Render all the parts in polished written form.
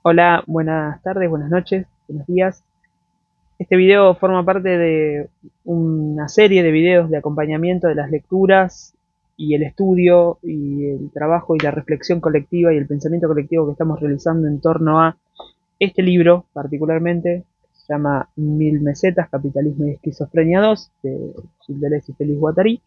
Hola, buenas tardes, buenas noches, buenos días. Este video forma parte de una serie de videos de acompañamiento de las lecturas y el estudio y el trabajo y la reflexión colectiva y el pensamiento colectivo que estamos realizando en torno a este libro particularmente. Se llama Mil Mesetas, Capitalismo y Esquizofrenia 2 de Gilles Deleuze y Félix Guattari.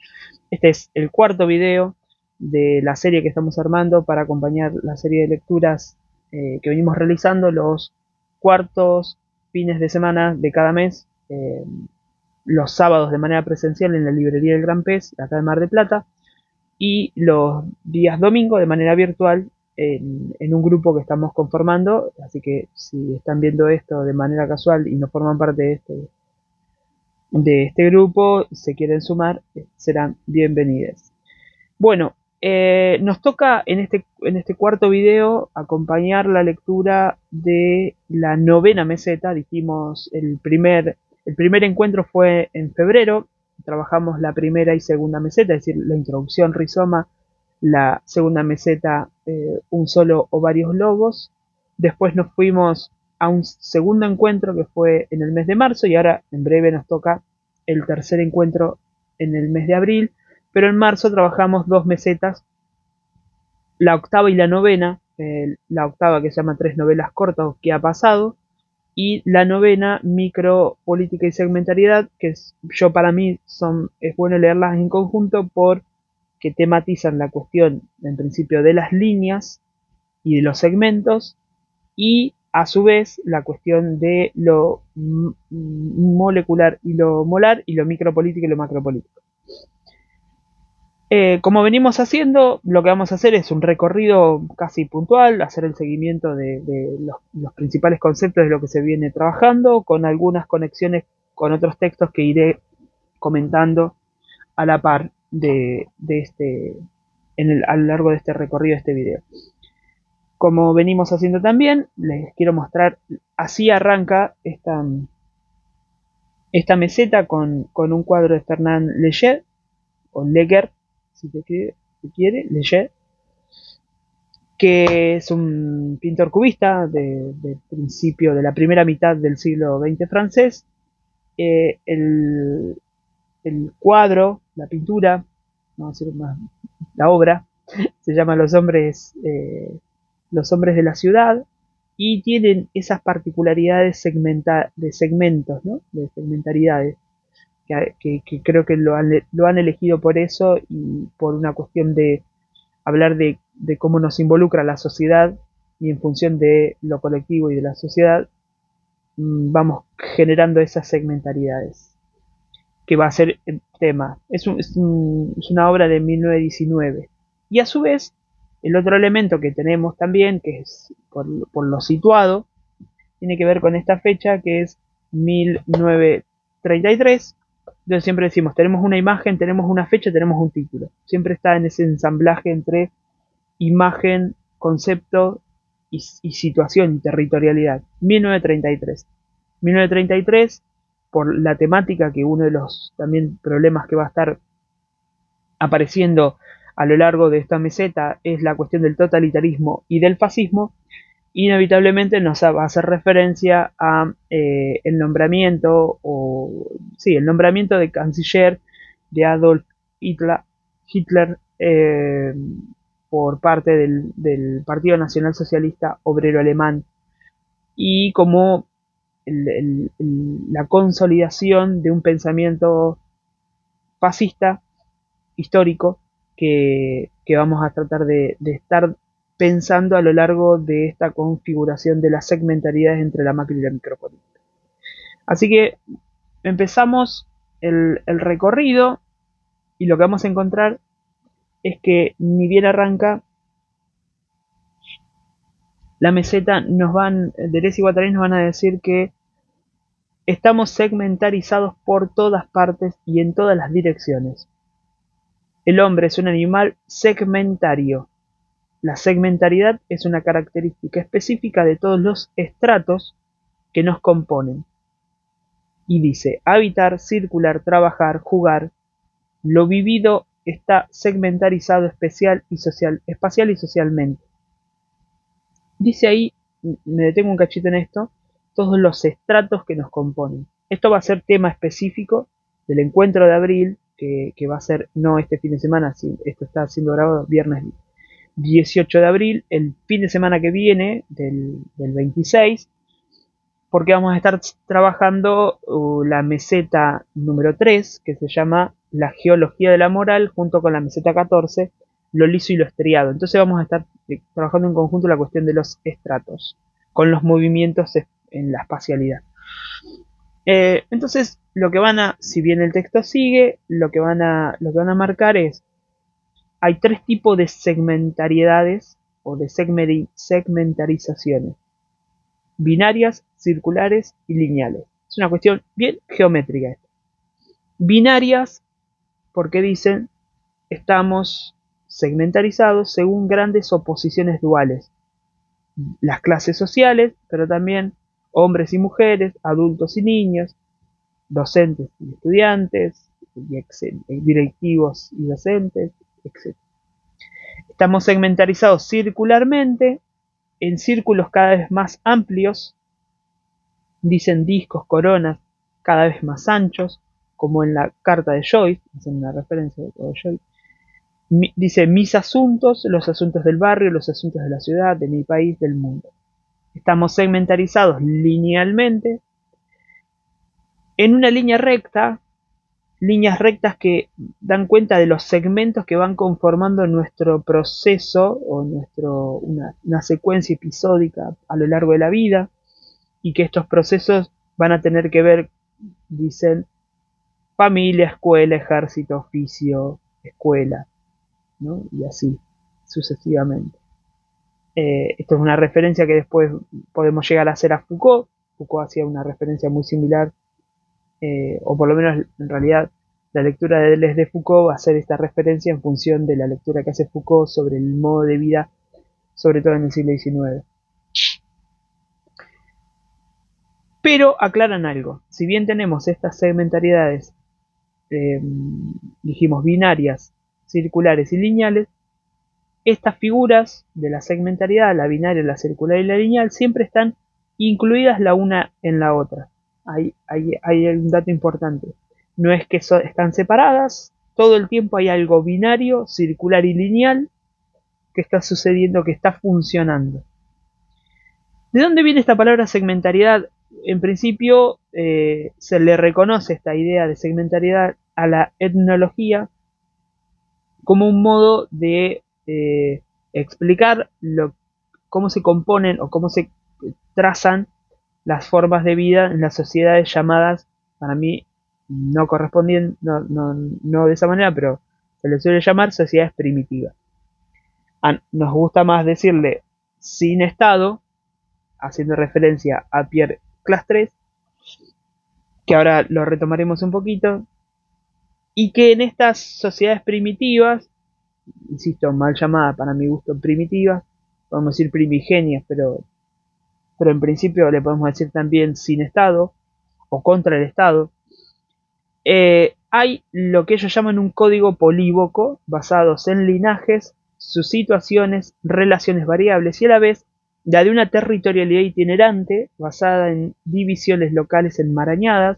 Este es el cuarto video de la serie que estamos armando para acompañar la serie de lecturas que venimos realizando los cuartos fines de semana de cada mes, los sábados de manera presencial en la librería del Gran Pez, acá en Mar de Plata, y los días domingo de manera virtual en un grupo que estamos conformando. Así que si están viendo esto de manera casual y no forman parte de este grupo, se quieren sumar, serán bienvenidos. Bueno, nos toca en este cuarto video acompañar la lectura de la novena meseta. Dijimos, el primer encuentro fue en febrero, trabajamos la primera y segunda meseta, es decir, la introducción rizoma, la segunda meseta, un solo o varios lobos. Después nos fuimos a un segundo encuentro que fue en el mes de marzo y ahora en breve nos toca el tercer encuentro en el mes de abril, pero en marzo trabajamos dos mesetas, la octava y la novena, la octava que se llama Tres novelas cortas, que ha pasado, y la novena, Micro, Política y Segmentariedad, que yo para mí es bueno leerlas en conjunto porque tematizan la cuestión, en principio, de las líneas y de los segmentos, y a su vez la cuestión de lo molecular y lo molar, y lo micropolítico y lo macropolítico. Como venimos haciendo, lo que vamos a hacer es un recorrido casi puntual, hacer el seguimiento de los principales conceptos de lo que se viene trabajando, con algunas conexiones con otros textos que iré comentando a la par a lo largo de este recorrido de este video. Como venimos haciendo también, les quiero mostrar, así arranca esta meseta con un cuadro de Fernand Léger, o Leger, si se quiere, Léger, que es un pintor cubista de principio de la primera mitad del siglo XX francés. Eh, el, el cuadro, la pintura, vamos a decir más, la obra, se llama Los hombres de la ciudad, y tienen esas particularidades de segmentos, ¿no? De segmentaridades, que creo que lo han elegido por eso y por una cuestión de hablar de cómo nos involucra la sociedad, y en función de lo colectivo y de la sociedad vamos generando esas segmentaridades, que va a ser el tema. Es una obra de 1919. Y a su vez, el otro elemento que tenemos también, que es por lo situado, tiene que ver con esta fecha, que es 1933. Entonces siempre decimos, tenemos una imagen, tenemos una fecha, tenemos un título. Siempre está en ese ensamblaje entre imagen, concepto y situación y territorialidad. 1933. 1933, por la temática, que uno de los también problemas que va a estar apareciendo a lo largo de esta meseta es la cuestión del totalitarismo y del fascismo, inevitablemente nos va a hacer referencia a el nombramiento, el nombramiento de canciller de Adolf Hitler, por parte del Partido Nacional Socialista Obrero Alemán, y como la consolidación de un pensamiento fascista histórico que vamos a tratar de estar pensando a lo largo de esta configuración de las segmentaridades entre la macro y la micropolítica. Así que empezamos el recorrido, y lo que vamos a encontrar es que ni bien arranca la meseta, Deleuze y Guattari nos van a decir que estamos segmentarizados por todas partes y en todas las direcciones. El hombre es un animal segmentario. La segmentariedad es una característica específica de todos los estratos que nos componen. Y dice, habitar, circular, trabajar, jugar, lo vivido está segmentarizado espacial y socialmente. Dice ahí me detengo un cachito en esto, todos los estratos que nos componen. Esto va a ser tema específico del encuentro de abril, que va a ser no este fin de semana, esto está siendo grabado viernes 18 de abril, el fin de semana que viene, del 26, porque vamos a estar trabajando la meseta número 3, que se llama la geología de la moral, junto con la meseta 14, lo liso y lo estriado. Entonces vamos a estar trabajando en conjunto la cuestión de los estratos, con los movimientos en la espacialidad. Entonces, lo que van a, si bien el texto sigue, lo que van a marcar es, hay tres tipos de segmentariedades o de segmentarizaciones: binarias, circulares y lineales. Es una cuestión bien geométrica esto. Binarias, porque dicen, estamos segmentarizados según grandes oposiciones duales. Las clases sociales, pero también hombres y mujeres, adultos y niños, docentes y estudiantes, directivos y docentes, etc. Estamos segmentarizados circularmente, en círculos cada vez más amplios, dicen discos, coronas, cada vez más anchos, como en la carta de Joyce, hacen una referencia de Joyce. Dice, mis asuntos, los asuntos del barrio, los asuntos de la ciudad, de mi país, del mundo. Estamos segmentarizados linealmente, en una línea recta, líneas rectas que dan cuenta de los segmentos que van conformando nuestro proceso o una secuencia episódica a lo largo de la vida, y que estos procesos van a tener que ver, dicen, familia, escuela, ejército, oficio, escuela, ¿no? Y así sucesivamente. Esto es una referencia que después podemos llegar a hacer a Foucault. Foucault hacía una referencia muy similar, o por lo menos en realidad la lectura de Deleuze de Foucault va a hacer esta referencia en función de la lectura que hace Foucault sobre el modo de vida, sobre todo en el siglo XIX. Pero aclaran algo: si bien tenemos estas segmentariedades, dijimos binarias, circulares y lineales, estas figuras de la segmentariedad, la binaria, la circular y la lineal, siempre están incluidas la una en la otra. Hay un dato importante: no es que están separadas, todo el tiempo hay algo binario, circular y lineal que está sucediendo, que está funcionando. ¿De dónde viene esta palabra segmentariedad? En principio se le reconoce esta idea de segmentariedad a la etnología como un modo de explicar cómo se componen o cómo se trazan las formas de vida en las sociedades llamadas, para mí no corresponden, no de esa manera, pero se les suele llamar sociedades primitivas. Nos gusta más decirle sin Estado, haciendo referencia a Pierre Clastres, que ahora lo retomaremos un poquito, y que en estas sociedades primitivas, insisto, mal llamadas para mi gusto primitivas, podemos decir primigenias, pero en principio le podemos decir también sin Estado o contra el Estado, hay lo que ellos llaman un código polívoco, basados en linajes, sus situaciones, relaciones variables, y a la vez la de una territorialidad itinerante basada en divisiones locales enmarañadas,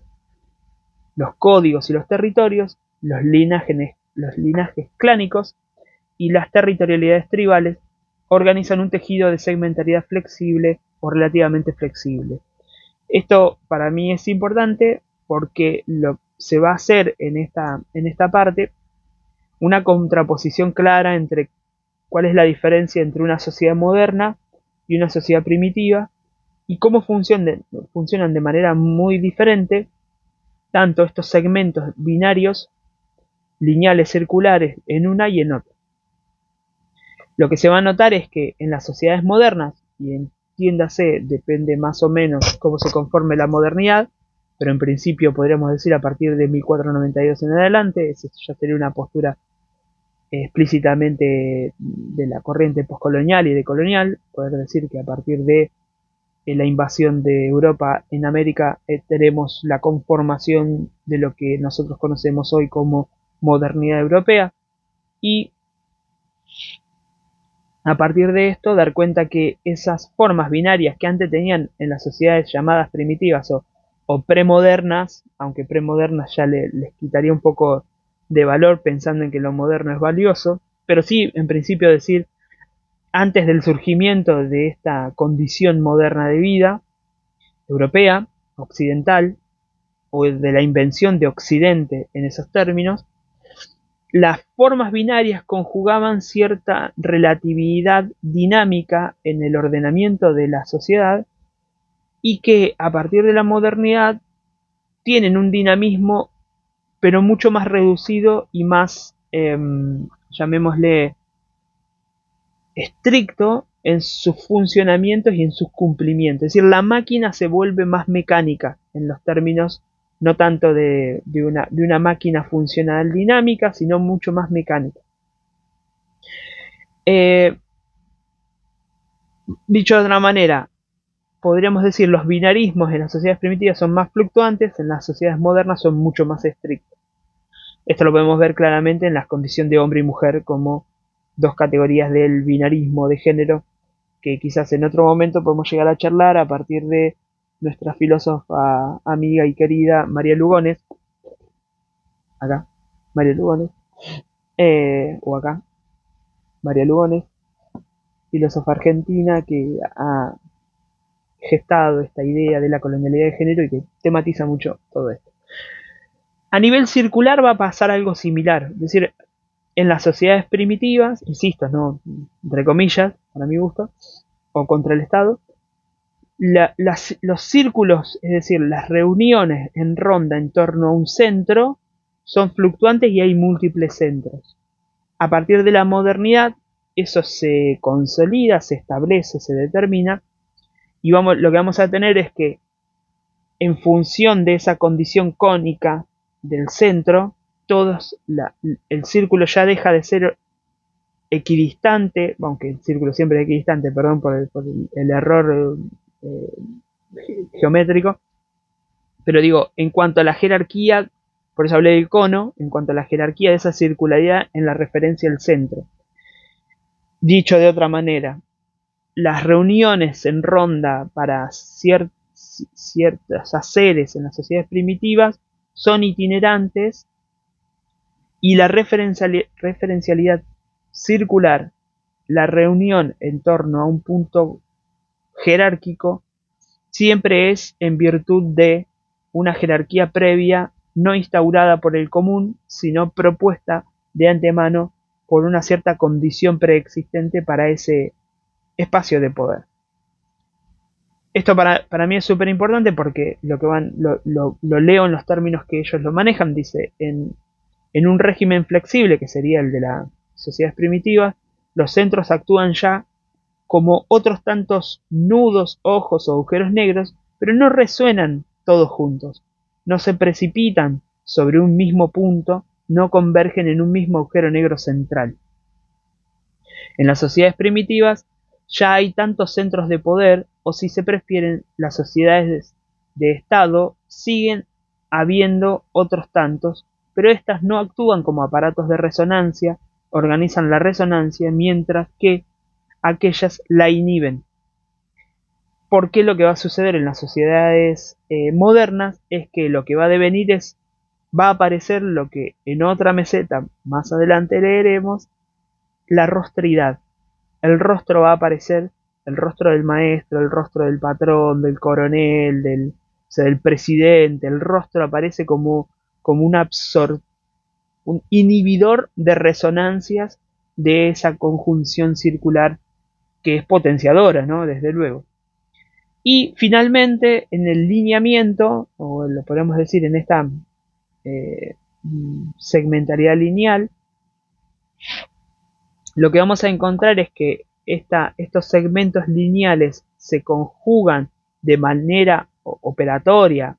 los códigos y los territorios, los linajes clánicos y las territorialidades tribales organizan un tejido de segmentariedad flexible o relativamente flexible. Esto para mí es importante porque se va a hacer en esta parte una contraposición clara entre cuál es la diferencia entre una sociedad moderna y una sociedad primitiva, y cómo funcionan de manera muy diferente tanto estos segmentos binarios, lineales, circulares, en una y en otra. Lo que se va a notar es que en las sociedades modernas, y entiéndase, depende más o menos cómo se conforme la modernidad, pero en principio podríamos decir a partir de 1492 en adelante, eso ya sería una postura explícitamente de la corriente postcolonial y decolonial, poder decir que a partir de la invasión de Europa en América tenemos la conformación de lo que nosotros conocemos hoy como modernidad europea, y A partir de esto, dar cuenta que esas formas binarias que antes tenían en las sociedades llamadas primitivas o premodernas, aunque premodernas ya les quitaría un poco de valor pensando en que lo moderno es valioso, pero sí, en principio decir, antes del surgimiento de esta condición moderna de vida, europea, occidental, o de la invención de Occidente en esos términos, las formas binarias conjugaban cierta relatividad dinámica en el ordenamiento de la sociedad y que a partir de la modernidad tienen un dinamismo pero mucho más reducido y más, llamémosle, estricto en sus funcionamientos y en sus cumplimientos. Es decir, la máquina se vuelve más mecánica en los términos no tanto de una máquina funcional dinámica, sino mucho más mecánica. Eh, Dicho de otra manera, podríamos decir los binarismos en las sociedades primitivas son más fluctuantes, en las sociedades modernas son mucho más estrictos. Esto lo podemos ver claramente en la condición de hombre y mujer como dos categorías del binarismo de género que quizás en otro momento podemos llegar a charlar a partir de nuestra filósofa amiga y querida María Lugones, acá, María Lugones, o acá, María Lugones, filósofa argentina que ha gestado esta idea de la colonialidad de género y que tematiza mucho todo esto. A nivel circular va a pasar algo similar, es decir, en las sociedades primitivas, insisto, no, entre comillas, para mi gusto, o contra el Estado, los círculos, es decir, las reuniones en ronda en torno a un centro, son fluctuantes y hay múltiples centros. A partir de la modernidad, eso se consolida, se establece, se determina, y lo que vamos a tener es que en función de esa condición cónica del centro, el círculo ya deja de ser equidistante, aunque el círculo siempre es equidistante, perdón por el error geométrico, pero digo, en cuanto a la jerarquía, por eso hablé del cono, en cuanto a la jerarquía de esa circularidad en la referencia al centro. Dicho de otra manera, las reuniones en ronda para ciertos haceres en las sociedades primitivas son itinerantes y la referencialidad circular, la reunión en torno a un punto jerárquico, siempre es en virtud de una jerarquía previa no instaurada por el común, sino propuesta de antemano por una cierta condición preexistente para ese espacio de poder. Esto para mí es súper importante porque lo leo en los términos que ellos lo manejan, dice, en un régimen flexible, que sería el de las sociedades primitivas, los centros actúan ya como otros tantos nudos, ojos o agujeros negros, pero no resuenan todos juntos, no se precipitan sobre un mismo punto, no convergen en un mismo agujero negro central. En las sociedades primitivas ya hay tantos centros de poder, o si se prefieren, las sociedades de Estado siguen habiendo otros tantos, pero estas no actúan como aparatos de resonancia, organizan la resonancia, mientras que aquellas la inhiben. Porque lo que va a suceder en las sociedades modernas es que lo que va a devenir va a aparecer lo que en otra meseta más adelante leeremos, la rostridad. El rostro va a aparecer, el rostro del maestro, el rostro del patrón, del coronel, del presidente, el rostro aparece como un inhibidor de resonancias de esa conjunción circular que es potenciadora, ¿no? Desde luego. Y finalmente, en el lineamiento, o lo podemos decir en esta eh, segmentariedad lineal, lo que vamos a encontrar es que estos segmentos lineales se conjugan de manera operatoria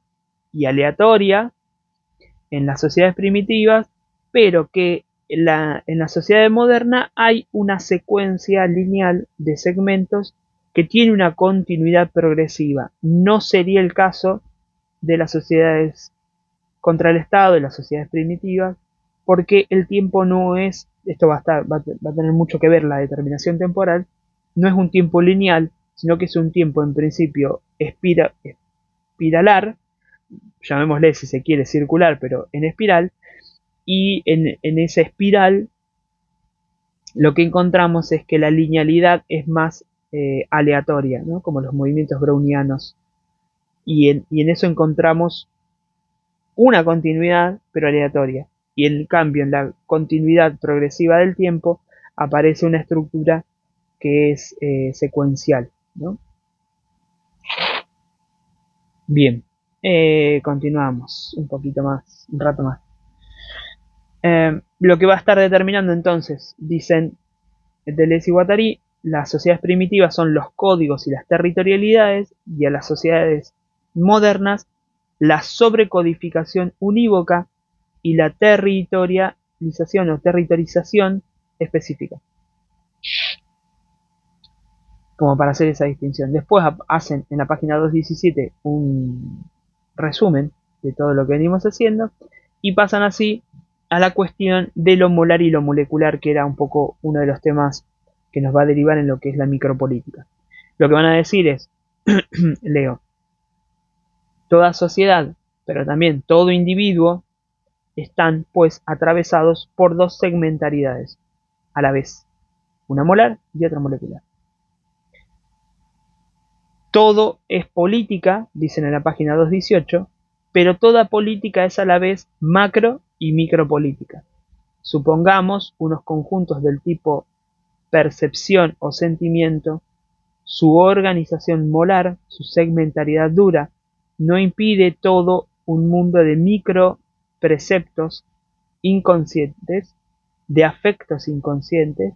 y aleatoria en las sociedades primitivas, pero que en la sociedad moderna hay una secuencia lineal de segmentos que tiene una continuidad progresiva. No sería el caso de las sociedades contra el Estado, de las sociedades primitivas, porque el tiempo no es esto va a tener mucho que ver la determinación temporal, no es un tiempo lineal, sino que es un tiempo en principio espiralar, llamémosle si se quiere circular, pero en espiral, y en esa espiral lo que encontramos es que la linealidad es más aleatoria, ¿no? Como los movimientos brownianos, y en eso encontramos una continuidad, pero aleatoria. Y en cambio, en la continuidad progresiva del tiempo, aparece una estructura que es secuencial, ¿no? Bien, continuamos un poquito más, un rato más. Lo que va a estar determinando entonces, dicen Deleuze y Guattari, las sociedades primitivas son los códigos y las territorialidades, y a las sociedades modernas la sobrecodificación unívoca y la territorialización o territorización específica, como para hacer esa distinción. Después hacen en la página 217 un resumen de todo lo que venimos haciendo y pasan así a la cuestión de lo molar y lo molecular, que era un poco uno de los temas que nos va a derivar en lo que es la micropolítica. Lo que van a decir es, leo, toda sociedad, pero también todo individuo, están pues atravesados por dos segmentaridades a la vez, una molar y otra molecular. Todo es política, dicen en la página 218, pero toda política es a la vez macro y micropolítica. Supongamos unos conjuntos del tipo percepción o sentimiento, su organización molar, su segmentariedad dura, no impide todo un mundo de micro preceptos inconscientes, de afectos inconscientes,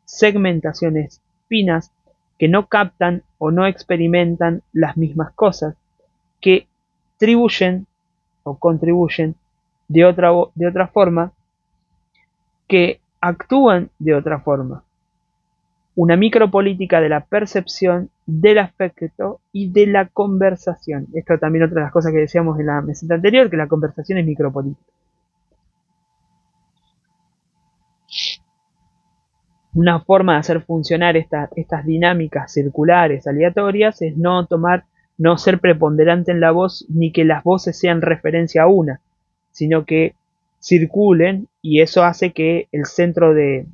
segmentaciones finas que no captan o no experimentan las mismas cosas, que tribuyen o contribuyen de otra forma, que actúan de otra forma. Una micropolítica de la percepción, del afecto y de la conversación. Esto también otra de las cosas que decíamos en la meseta anterior, que la conversación es micropolítica. Una forma de hacer funcionar estas dinámicas circulares aleatorias es no ser preponderante en la voz, ni que las voces sean referencia a una, sino que circulen, y eso hace que el centro de,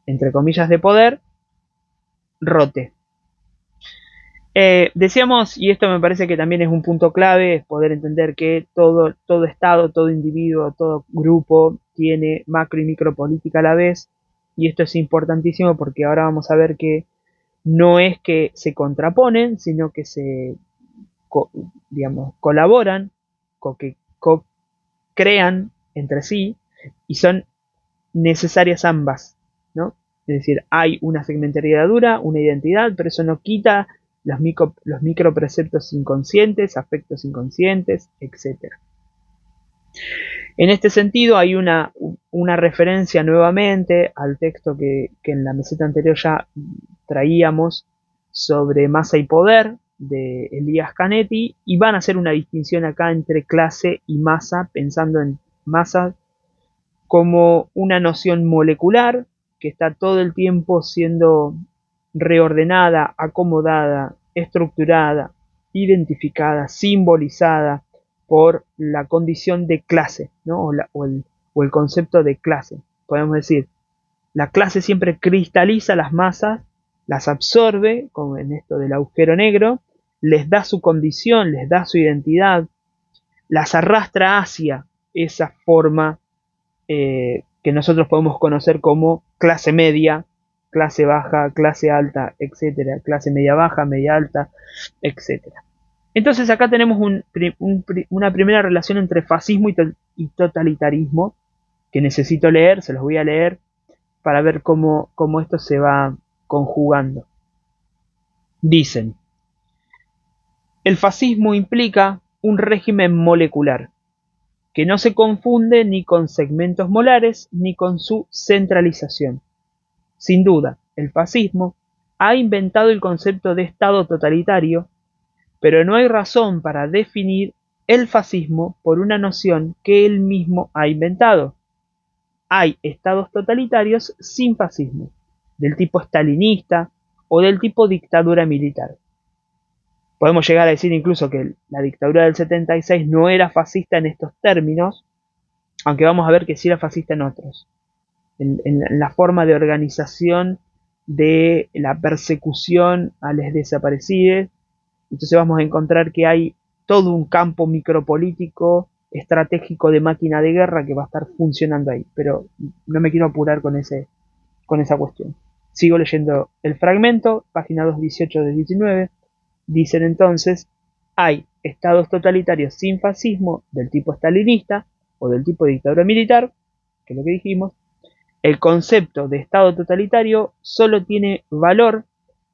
entre comillas, de poder rote. Decíamos, y esto me parece que también es un punto clave, es poder entender que todo Estado, todo individuo, todo grupo tiene macro y micropolítica a la vez, y esto es importantísimo porque ahora vamos a ver que no es que se contraponen, sino que digamos, colaboran, que crean entre sí, y son necesarias ambas, ¿no? Es decir, hay una segmentariedad dura, una identidad, pero eso no quita los micropreceptos inconscientes, afectos inconscientes, etc. En este sentido hay una referencia nuevamente al texto que en la meseta anterior ya traíamos sobre masa y poder de Elías Canetti, y van a hacer una distinción acá entre clase y masa, pensando en masa como una noción molecular que está todo el tiempo siendo reordenada, acomodada, estructurada, identificada, simbolizada por la condición de clase, ¿no? o el concepto de clase. Podemos decir, la clase siempre cristaliza las masas, las absorbe, como en esto del agujero negro, les da su condición, les da su identidad, las arrastra hacia esa forma que nosotros podemos conocer como clase media, clase baja, clase alta, etcétera, clase media baja, media alta, etcétera. Entonces acá tenemos una primera relación entre fascismo y totalitarismo que necesito leer, se los voy a leer para ver cómo esto se va conjugando. Dicen, el fascismo implica un régimen molecular que no se confunde ni con segmentos molares ni con su centralización. Sin duda, el fascismo ha inventado el concepto de Estado totalitario, pero no hay razón para definir el fascismo por una noción que él mismo ha inventado. hay estados totalitarios sin fascismo, del tipo stalinista o del tipo dictadura militar. Podemos llegar a decir incluso que la dictadura del 76 no era fascista en estos términos, aunque vamos a ver que sí era fascista en otros, en la forma de organización de la persecución a los desaparecidos. Entonces vamos a encontrar que hay todo un campo micropolítico estratégico de máquina de guerra que va a estar funcionando ahí, pero no me quiero apurar con esa cuestión. Sigo leyendo el fragmento, página 218 de 19. Dicen entonces, hay estados totalitarios sin fascismo del tipo stalinista o del tipo dictadura militar, que es lo que dijimos. El concepto de estado totalitario solo tiene valor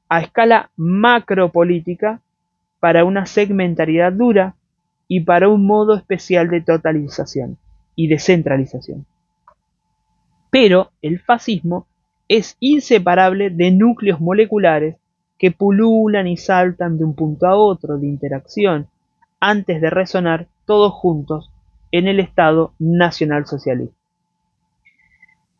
a escala macropolítica para una segmentariedad dura y para un modo especial de totalización y descentralización. Pero el fascismo es inseparable de núcleos moleculares que pululan y saltan de un punto a otro de interacción antes de resonar todos juntos en el Estado nacionalsocialista.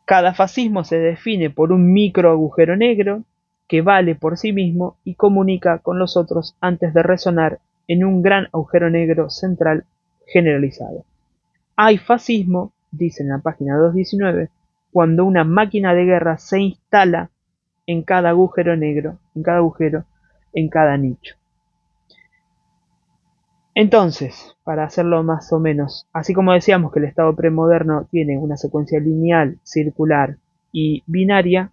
Cada fascismo se define por un micro agujero negro que vale por sí mismo y comunica con los otros antes de resonar en un gran agujero negro central generalizado. Hay fascismo, dice en la página 219, cuando una máquina de guerra se instala en cada agujero negro, en cada nicho. Entonces, para hacerlo más o menos, así como decíamos que el Estado premoderno tiene una secuencia lineal, circular y binaria,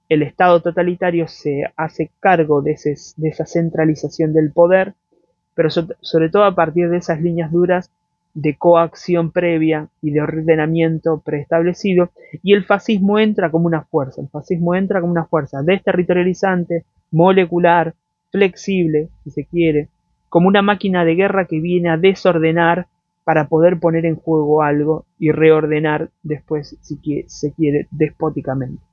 el Estado totalitario se hace cargo de esa centralización del poder, pero sobre todo a partir de esas líneas duras de coacción previa y de ordenamiento preestablecido, y el fascismo entra como una fuerza, desterritorializante, molecular, flexible, si se quiere, como una máquina de guerra que viene a desordenar para poder poner en juego algo y reordenar después, si se quiere, despóticamente.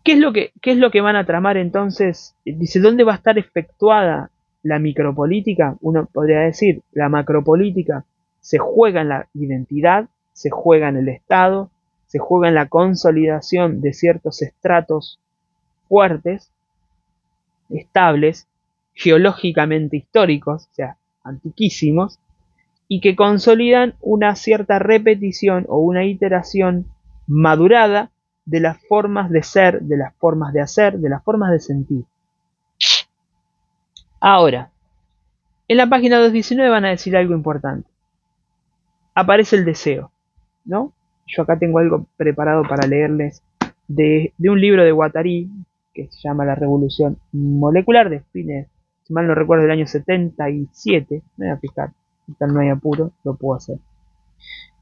¿Qué es lo que van a tramar entonces? Dice, ¿dónde va a estar efectuada la micropolítica? Uno podría decir, la macropolítica se juega en la identidad, se juega en el Estado, se juega en la consolidación de ciertos estratos fuertes, estables, geológicamente históricos, o sea, antiquísimos, y que consolidan una cierta repetición o una iteración madurada de las formas de ser, de las formas de hacer, de las formas de sentir. Ahora, en la página 219 van a decir algo importante. Aparece el deseo, ¿no? Yo acá tengo algo preparado para leerles de un libro de Guattari que se llama La Revolución Molecular, de fines, si mal no recuerdo, del año 77. Me voy a fijar, si tal no hay apuro, lo puedo hacer.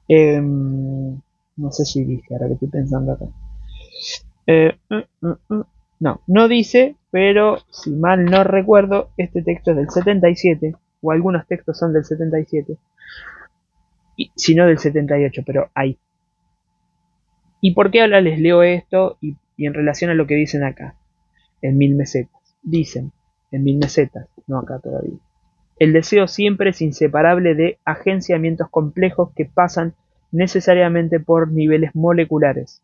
No sé si dice, ahora que estoy pensando acá. No, no dice, pero si mal no recuerdo, este texto es del 77, o algunos textos son del 77, y, si no del 78, pero hay. ¿Y por qué ahora les leo esto y en relación a lo que dicen acá, en 1000 mesetas? Dicen, en 1000 mesetas, no acá todavía. El deseo siempre es inseparable de agenciamientos complejos que pasan necesariamente por niveles moleculares,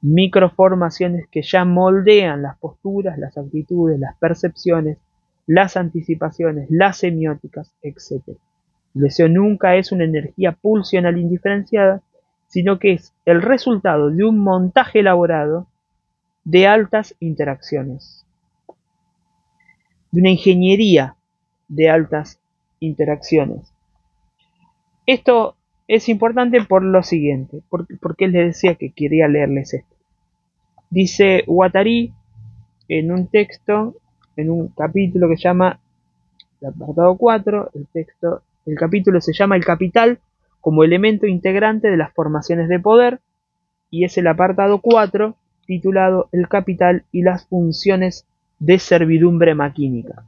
microformaciones que ya moldean las posturas, las actitudes, las percepciones, las anticipaciones, las semióticas, etc. El deseo nunca es una energía pulsional indiferenciada, sino que es el resultado de un montaje elaborado de altas interacciones, de una ingeniería de altas interacciones. Esto es importante por lo siguiente, porque les decía que quería leerles esto. Dice Guattari en un texto, en un capítulo que se llama el apartado 4, el capítulo se llama El capital como elemento integrante de las formaciones de poder, y es el apartado 4 titulado El capital y las funciones de servidumbre maquínica.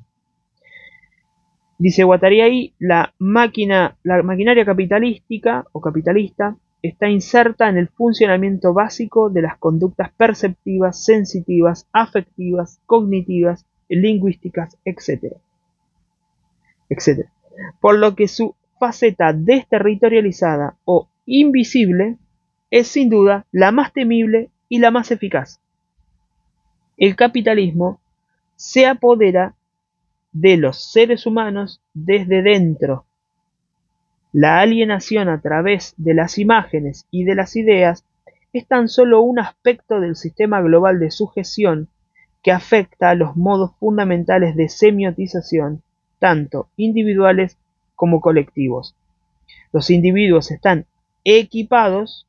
Dice Guattari ahí, la maquinaria capitalística o capitalista está inserta en el funcionamiento básico de las conductas perceptivas, sensitivas, afectivas, cognitivas, lingüísticas, etc. Por lo que su faceta desterritorializada o invisible es sin duda la más temible y la más eficaz. El capitalismo se apodera de los seres humanos desde dentro. La alienación a través de las imágenes y de las ideas es tan solo un aspecto del sistema global de sujeción que afecta a los modos fundamentales de semiotización, tanto individuales como colectivos. Los individuos están equipados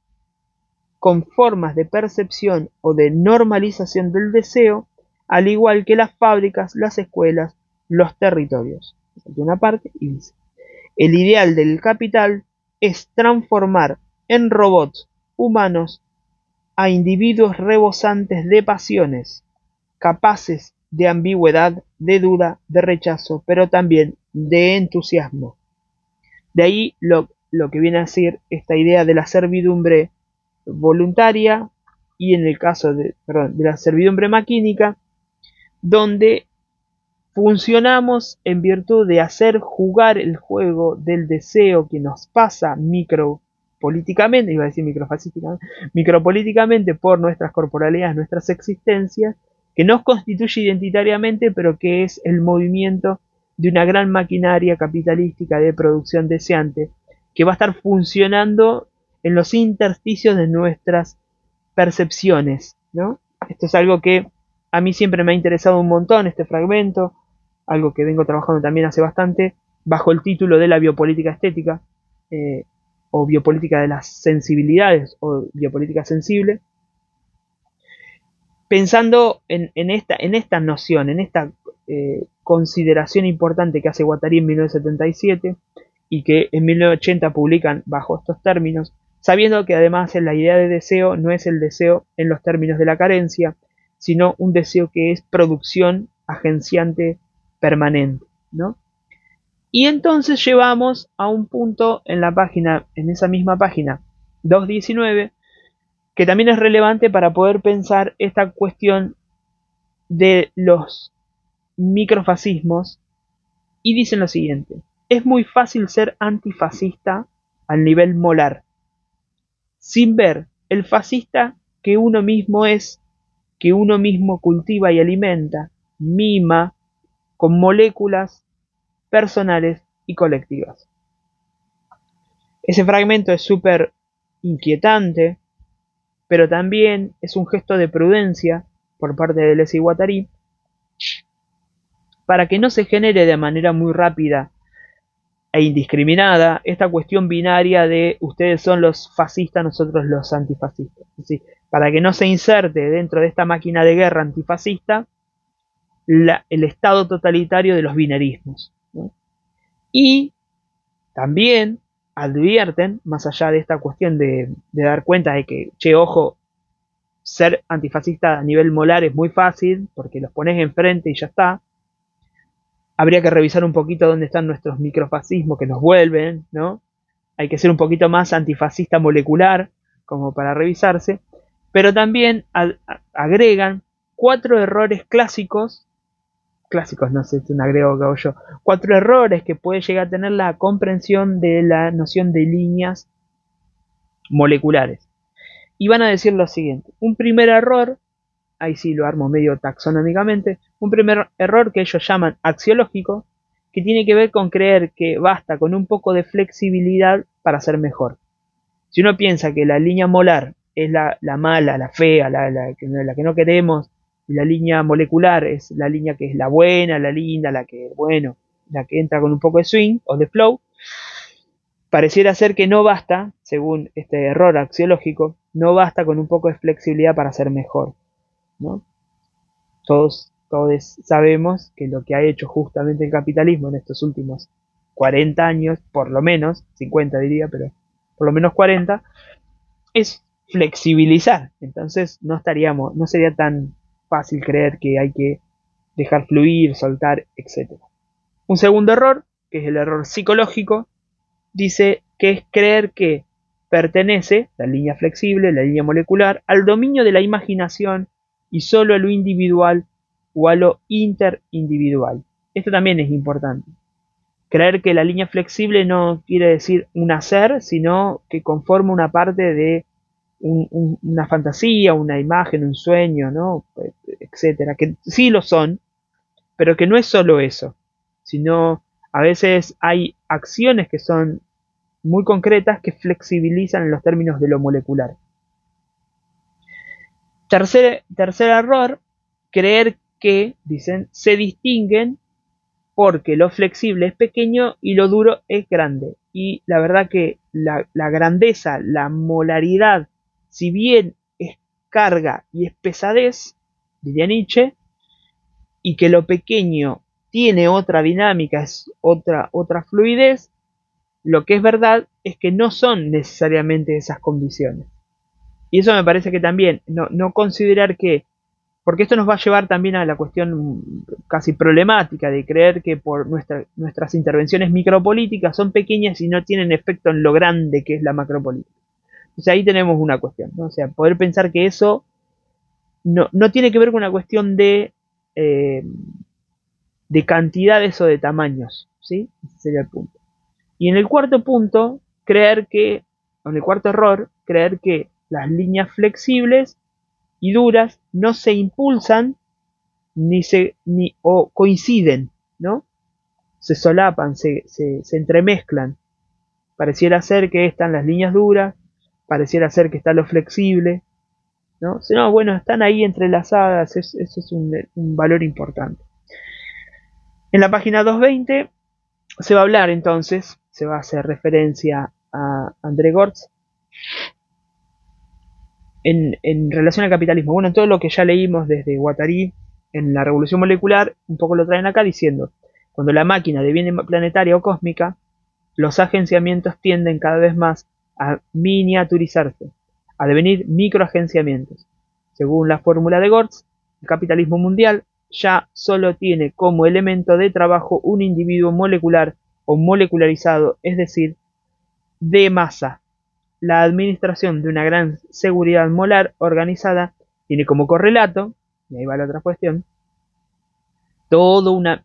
con formas de percepción o de normalización del deseo, al igual que las fábricas, las escuelas, los territorios. De una parte, y dice, el ideal del capital es transformar en robots humanos a individuos rebosantes de pasiones, capaces de ambigüedad, de duda, de rechazo, pero también de entusiasmo. De ahí lo que viene a decir esta idea de la servidumbre voluntaria y en el caso de la servidumbre maquínica, donde funcionamos en virtud de hacer jugar el juego del deseo que nos pasa micropolíticamente, iba a decir microfascísticamente, micropolíticamente por nuestras corporalidades, nuestras existencias, que nos constituye identitariamente, pero que es el movimiento de una gran maquinaria capitalística de producción deseante, que va a estar funcionando en los intersticios de nuestras percepciones, ¿no? Esto es algo que a mí siempre me ha interesado un montón, este fragmento, algo que vengo trabajando también hace bastante, bajo el título de la biopolítica estética, o biopolítica de las sensibilidades, o biopolítica sensible, pensando en esta noción, en esta consideración importante que hace Guattari en 1977 y que en 1980 publican bajo estos términos, sabiendo que además la idea de deseo no es el deseo en los términos de la carencia, sino un deseo que es producción agenciante permanente, ¿no? Y entonces llevamos a un punto en la página, en esa misma página 219, que también es relevante para poder pensar esta cuestión de los microfascismos, y dicen lo siguiente: es muy fácil ser antifascista al nivel molar, sin ver el fascista que uno mismo es, que uno mismo cultiva y alimenta, mima, con moléculas personales y colectivas. Ese fragmento es súper inquietante, pero también es un gesto de prudencia por parte de Deleuze y Guattari, para que no se genere de manera muy rápida e indiscriminada esta cuestión binaria de ustedes son los fascistas, nosotros los antifascistas. Es decir, para que no se inserte dentro de esta máquina de guerra antifascista el estado totalitario de los binarismos, ¿no? Y también advierten, más allá de esta cuestión de dar cuenta de que, che, ojo, ser antifascista a nivel molar es muy fácil, porque los pones enfrente y ya está. Habría que revisar un poquito dónde están nuestros microfascismos que nos vuelven, ¿no? Hay que ser un poquito más antifascista molecular, como para revisarse. Pero también agregan 4 errores clásicos, no sé, es un agrego que hago yo, 4 errores que puede llegar a tener la comprensión de la noción de líneas moleculares. Y van a decir lo siguiente: un primer error, ahí sí lo armo medio taxonómicamente, un primer error que ellos llaman axiológico, que tiene que ver con creer que basta con un poco de flexibilidad para ser mejor. Si uno piensa que la línea molar es la mala, la fea, la que no queremos, y la línea molecular es la línea que es la buena, la linda, la que, bueno, la que entra con un poco de swing o de flow, pareciera ser que no basta, según este error axiológico, no basta con un poco de flexibilidad para ser mejor, ¿no? Todos sabemos que lo que ha hecho justamente el capitalismo en estos últimos 40 años, por lo menos, 50 diría, pero por lo menos 40, es flexibilizar. Entonces no sería tan fácil creer que hay que dejar fluir, soltar, etc. Un segundo error, que es el error psicológico, dice que es creer que pertenece, la línea flexible, la línea molecular, al dominio de la imaginación y solo a lo individual o a lo interindividual. Esto también es importante. Creer que la línea flexible no quiere decir un hacer, sino que conforma una parte de una fantasía, una imagen, un sueño, ¿no? Etcétera, que sí lo son, pero que no es solo eso, sino a veces hay acciones que son muy concretas que flexibilizan en los términos de lo molecular. Tercer error, creer que, dicen, se distinguen porque lo flexible es pequeño y lo duro es grande. Y la verdad que la grandeza, la molaridad, si bien es carga y es pesadez, diría Nietzsche, y que lo pequeño tiene otra dinámica, es otra fluidez, lo que es verdad es que no son necesariamente esas condiciones. Y eso me parece que también, no considerar que, porque esto nos va a llevar también a la cuestión casi problemática de creer que por nuestras intervenciones micropolíticas son pequeñas y no tienen efecto en lo grande que es la macropolítica. O sea, ahí tenemos una cuestión, ¿no? O sea, poder pensar que eso no tiene que ver con una cuestión eh, de cantidades o de tamaños, ¿sí? Ese sería el punto. Y en el cuarto punto, en el cuarto error, creer que las líneas flexibles y duras no se impulsan o coinciden, ¿no? Se solapan, se entremezclan. Pareciera ser que están las líneas duras, pareciera ser que está lo flexible, ¿no? No, bueno, están ahí entrelazadas, eso es un valor importante. En la página 220 se va a hablar entonces, se va a hacer referencia a André Gortz en relación al capitalismo. Bueno, todo lo que ya leímos desde Guattari en la revolución molecular, un poco lo traen acá diciendo, cuando la máquina deviene planetaria o cósmica, los agenciamientos tienden cada vez más a miniaturizarse, a devenir microagenciamientos. Según la fórmula de Gortz, el capitalismo mundial ya solo tiene como elemento de trabajo un individuo molecular o molecularizado, es decir, de masa. La administración de una gran seguridad molar organizada tiene como correlato, y ahí va la otra cuestión,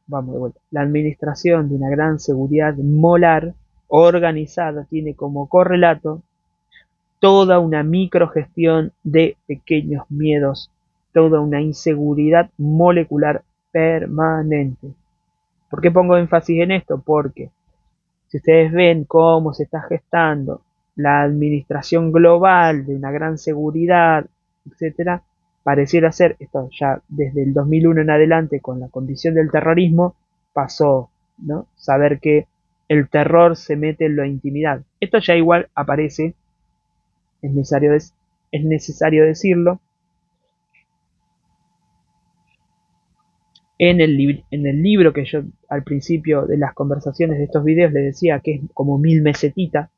vamos de vuelta, la administración de una gran seguridad molar organizada tiene como correlato toda una microgestión de pequeños miedos, toda una inseguridad molecular permanente. ¿Por qué pongo énfasis en esto? Porque si ustedes ven cómo se está gestando la administración global de una gran seguridad, etcétera, pareciera ser, esto ya desde el 2001 en adelante, con la condición del terrorismo, pasó, ¿no? Saber que el terror se mete en la intimidad. Esto ya igual aparece, es necesario decirlo, en el libro que yo al principio de las conversaciones de estos videos les decía que es como 1000 mesetitas,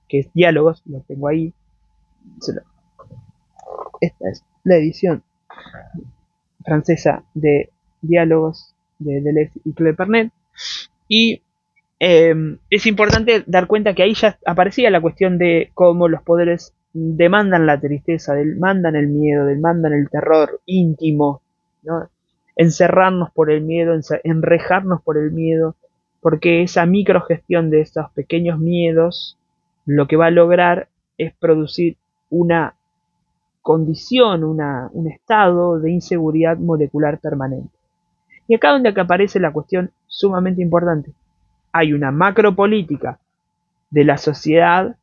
que es Diálogos, lo tengo ahí. Esta es la edición francesa de Diálogos de Deleuze y Clapeyron. Y es importante dar cuenta que ahí ya aparecía la cuestión de cómo los poderes demandan la tristeza, demandan el miedo, demandan el terror íntimo, ¿no? Encerrarnos por el miedo, enrejarnos por el miedo, porque esa microgestión de estos pequeños miedos lo que va a lograr es producir una condición, un estado de inseguridad molecular permanente. Y acá donde aparece la cuestión sumamente importante. Hay una macropolítica de la sociedad,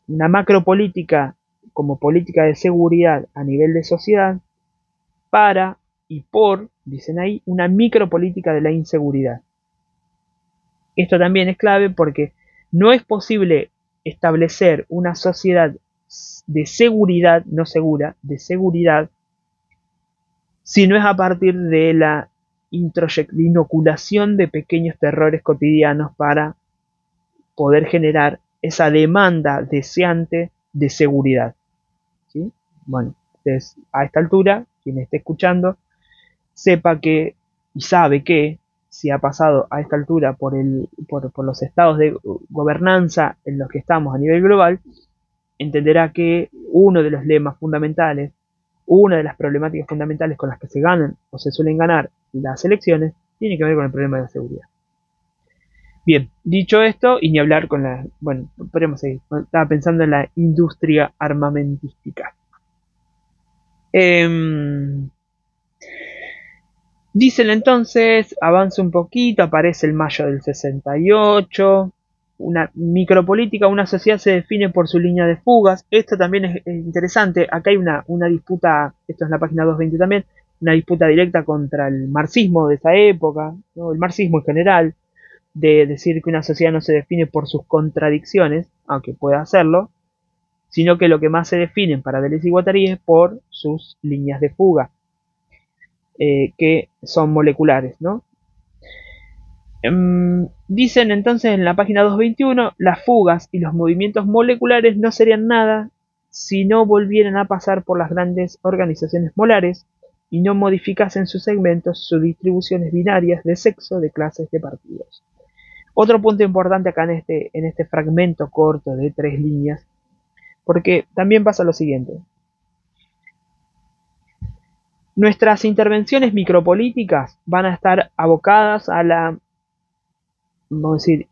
una macropolítica como política de seguridad a nivel de sociedad, para y por, dicen ahí, una micropolítica de la inseguridad. Esto también es clave porque no es posible establecer una sociedad de seguridad, no segura, de seguridad, si no es a partir de la inoculación de pequeños terrores cotidianos para poder generar esa demanda deseante de seguridad. ¿Sí? Bueno, entonces a esta altura, quien esté escuchando, sepa que y sabe que si ha pasado a esta altura por los estados de gobernanza en los que estamos a nivel global, entenderá que uno de los lemas fundamentales, una de las problemáticas fundamentales con las que se ganan o se suelen ganar las elecciones, tiene que ver con el problema de la seguridad. Bien, dicho esto, y ni hablar con la... Bueno, podríamos seguir. Estaba pensando en la industria armamentística. Em, Dicen entonces, avanza un poquito, aparece el mayo del 68, una micropolítica, una sociedad se define por su línea de fugas. Esto también es interesante, acá hay una disputa, esto es en la página 220 también, una disputa directa contra el marxismo de esa época, ¿no? El marxismo en general, de decir que una sociedad no se define por sus contradicciones, aunque pueda hacerlo, sino que lo que más se define para Deleuze y Guattari es por sus líneas de fuga, que son moleculares, ¿no? Dicen entonces en la página 221, las fugas y los movimientos moleculares no serían nada si no volvieran a pasar por las grandes organizaciones molares y no modificasen sus segmentos, sus distribuciones binarias de sexo, de clases, de partidos. Otro punto importante acá en este fragmento corto de 3 líneas, porque también pasa lo siguiente. Nuestras intervenciones micropolíticas van a estar abocadas a la, vamos a decir,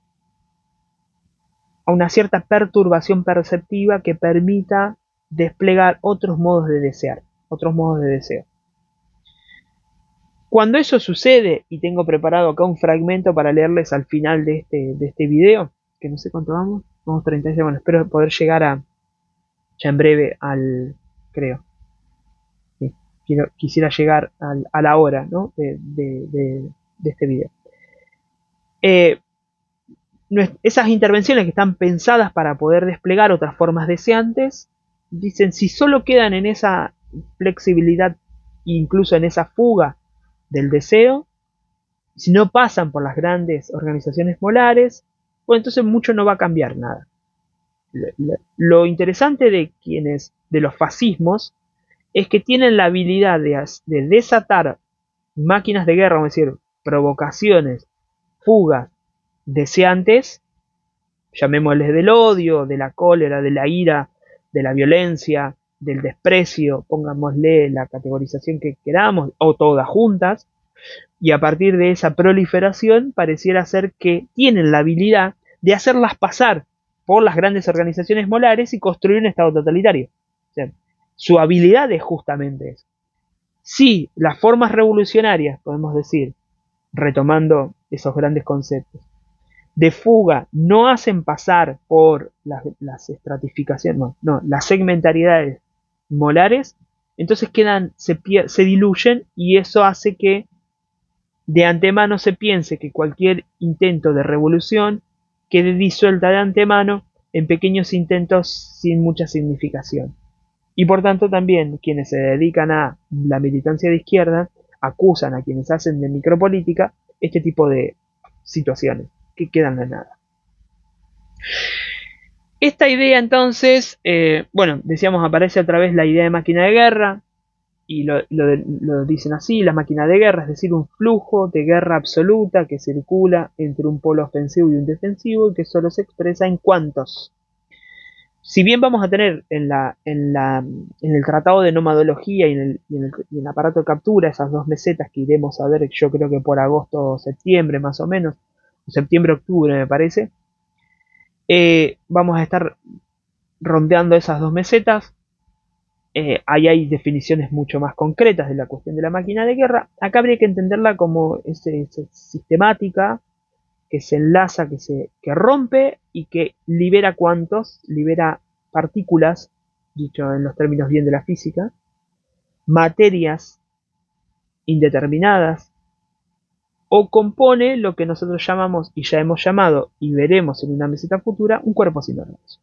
a una cierta perturbación perceptiva que permita desplegar otros modos de desear, otros modos de deseo. Cuando eso sucede, y tengo preparado acá un fragmento para leerles al final de este video, que no sé cuánto vamos 36, bueno, espero poder llegar a, ya en breve al, creo, sí, quisiera llegar a la hora, ¿no? de este video. Esas intervenciones que están pensadas para poder desplegar otras formas deseantes, dicen, si solo quedan en esa flexibilidad, incluso en esa fuga del deseo, si no pasan por las grandes organizaciones molares, pues entonces mucho no va a cambiar nada. Lo interesante de los fascismos, es que tienen la habilidad de desatar máquinas de guerra, vamos a decir, provocaciones, fugas, deseantes, llamémosles del odio, de la cólera, de la ira, de la violencia, del desprecio, pongámosle la categorización que queramos, o todas juntas, y a partir de esa proliferación pareciera ser que tienen la habilidad de hacerlas pasar por las grandes organizaciones molares y construir un estado totalitario. O sea, su habilidad es justamente eso. Si las formas revolucionarias, podemos decir, retomando esos grandes conceptos, de fuga no hacen pasar por las estratificaciones, las segmentariedades molares, entonces se diluyen y eso hace que de antemano se piense que cualquier intento de revolución quede disuelta de antemano en pequeños intentos sin mucha significación. Y por tanto también quienes se dedican a la militancia de izquierda acusan a quienes hacen de micropolítica este tipo de situaciones que quedan de nada. Esta idea entonces, bueno, decíamos, aparece otra vez la idea de máquina de guerra, y lo dicen así, la máquina de guerra, es decir, un flujo de guerra absoluta que circula entre un polo ofensivo y un defensivo y que solo se expresa en cuantos. Si bien vamos a tener en el tratado de nomadología y en el aparato de captura esas 2 mesetas que iremos a ver, yo creo que por agosto o septiembre más o menos, septiembre-octubre me parece, vamos a estar rondeando esas 2 mesetas. Ahí hay definiciones mucho más concretas de la cuestión de la máquina de guerra. Acá habría que entenderla como esa sistemática que se enlaza, que rompe y que libera cuantos, libera partículas, dicho en los términos bien de la física, materias indeterminadas, o compone lo que nosotros llamamos, y ya hemos llamado, y veremos en una meseta futura, un cuerpo sin órganos.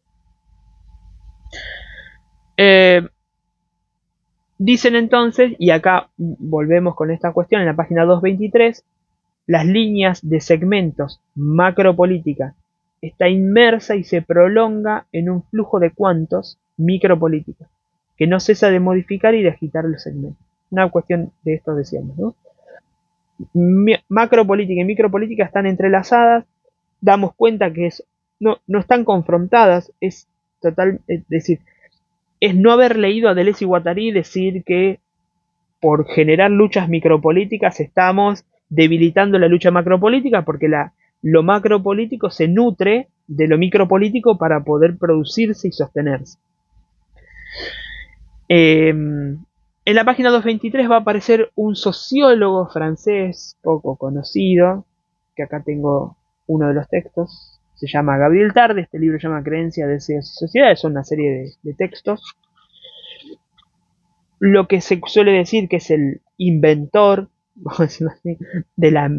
Dicen entonces, y acá volvemos con esta cuestión en la página 223, las líneas de segmentos macropolítica está inmersa y se prolonga en un flujo de cuantos micropolítica, que no cesa de modificar y de agitar los segmentos. Una cuestión de esto decíamos, ¿no? Macropolítica y micropolítica están entrelazadas, damos cuenta que no están confrontadas, es decir, es no haber leído a Deleuze y Guattari decir que por generar luchas micropolíticas estamos debilitando la lucha macropolítica, porque la lo macropolítico se nutre de lo micropolítico para poder producirse y sostenerse. En la página 223 va a aparecer un sociólogo francés poco conocido, que acá tengo uno de los textos, se llama Gabriel Tarde, este libro se llama Creencia, Deseos y Sociedades, son una serie de textos. Lo que se suele decir que es el inventor, vamos a decirlo así, de la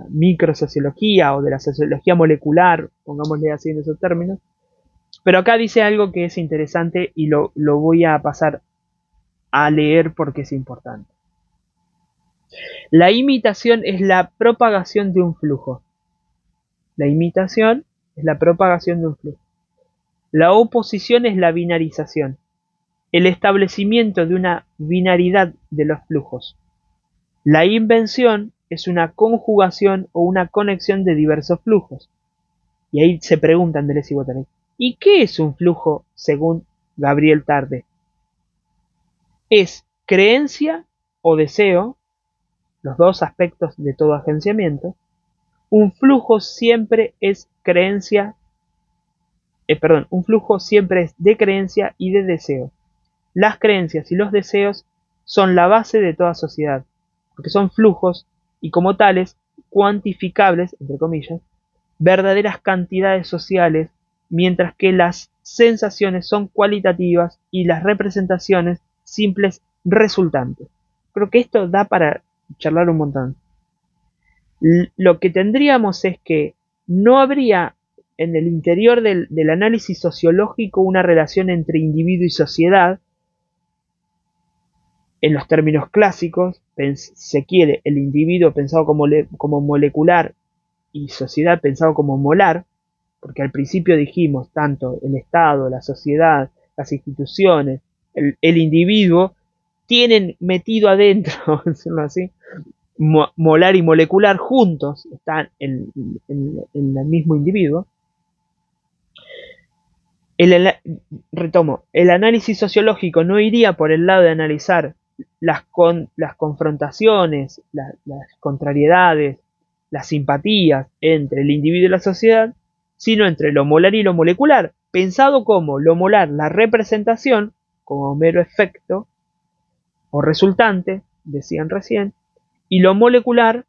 microsociología o de la sociología molecular, pongámosle así en esos términos. Pero acá dice algo que es interesante y lo voy a pasar a leer porque es importante. La imitación es la propagación de un flujo. La imitación es la propagación de un flujo. La oposición es la binarización, el establecimiento de una binaridad de los flujos. La invención es una conjugación o una conexión de diversos flujos. Y ahí se preguntan Deleuze y Guattari, ¿y qué es un flujo según Gabriel Tarde? Es creencia o deseo, los dos aspectos de todo agenciamiento. Un flujo siempre es creencia, un flujo siempre es de creencia y de deseo. Las creencias y los deseos son la base de toda sociedad, porque son flujos y como tales cuantificables, entre comillas, verdaderas cantidades sociales, mientras que las sensaciones son cualitativas y las representaciones simples resultantes. Creo que esto da para charlar un montón. Lo que tendríamos es que no habría en el interior del análisis sociológico una relación entre individuo y sociedad. En los términos clásicos, se quiere el individuo pensado como molecular y sociedad pensado como molar, porque al principio dijimos tanto el Estado, la sociedad, las instituciones, el individuo, tienen metido adentro, vamos a decirlo así, molar y molecular juntos, están en el mismo individuo. Retomo, el análisis sociológico no iría por el lado de analizar las confrontaciones, las contrariedades, las simpatías entre el individuo y la sociedad, sino entre lo molar y lo molecular, pensado como lo molar, la representación, como mero efecto o resultante, decían recién, y lo molecular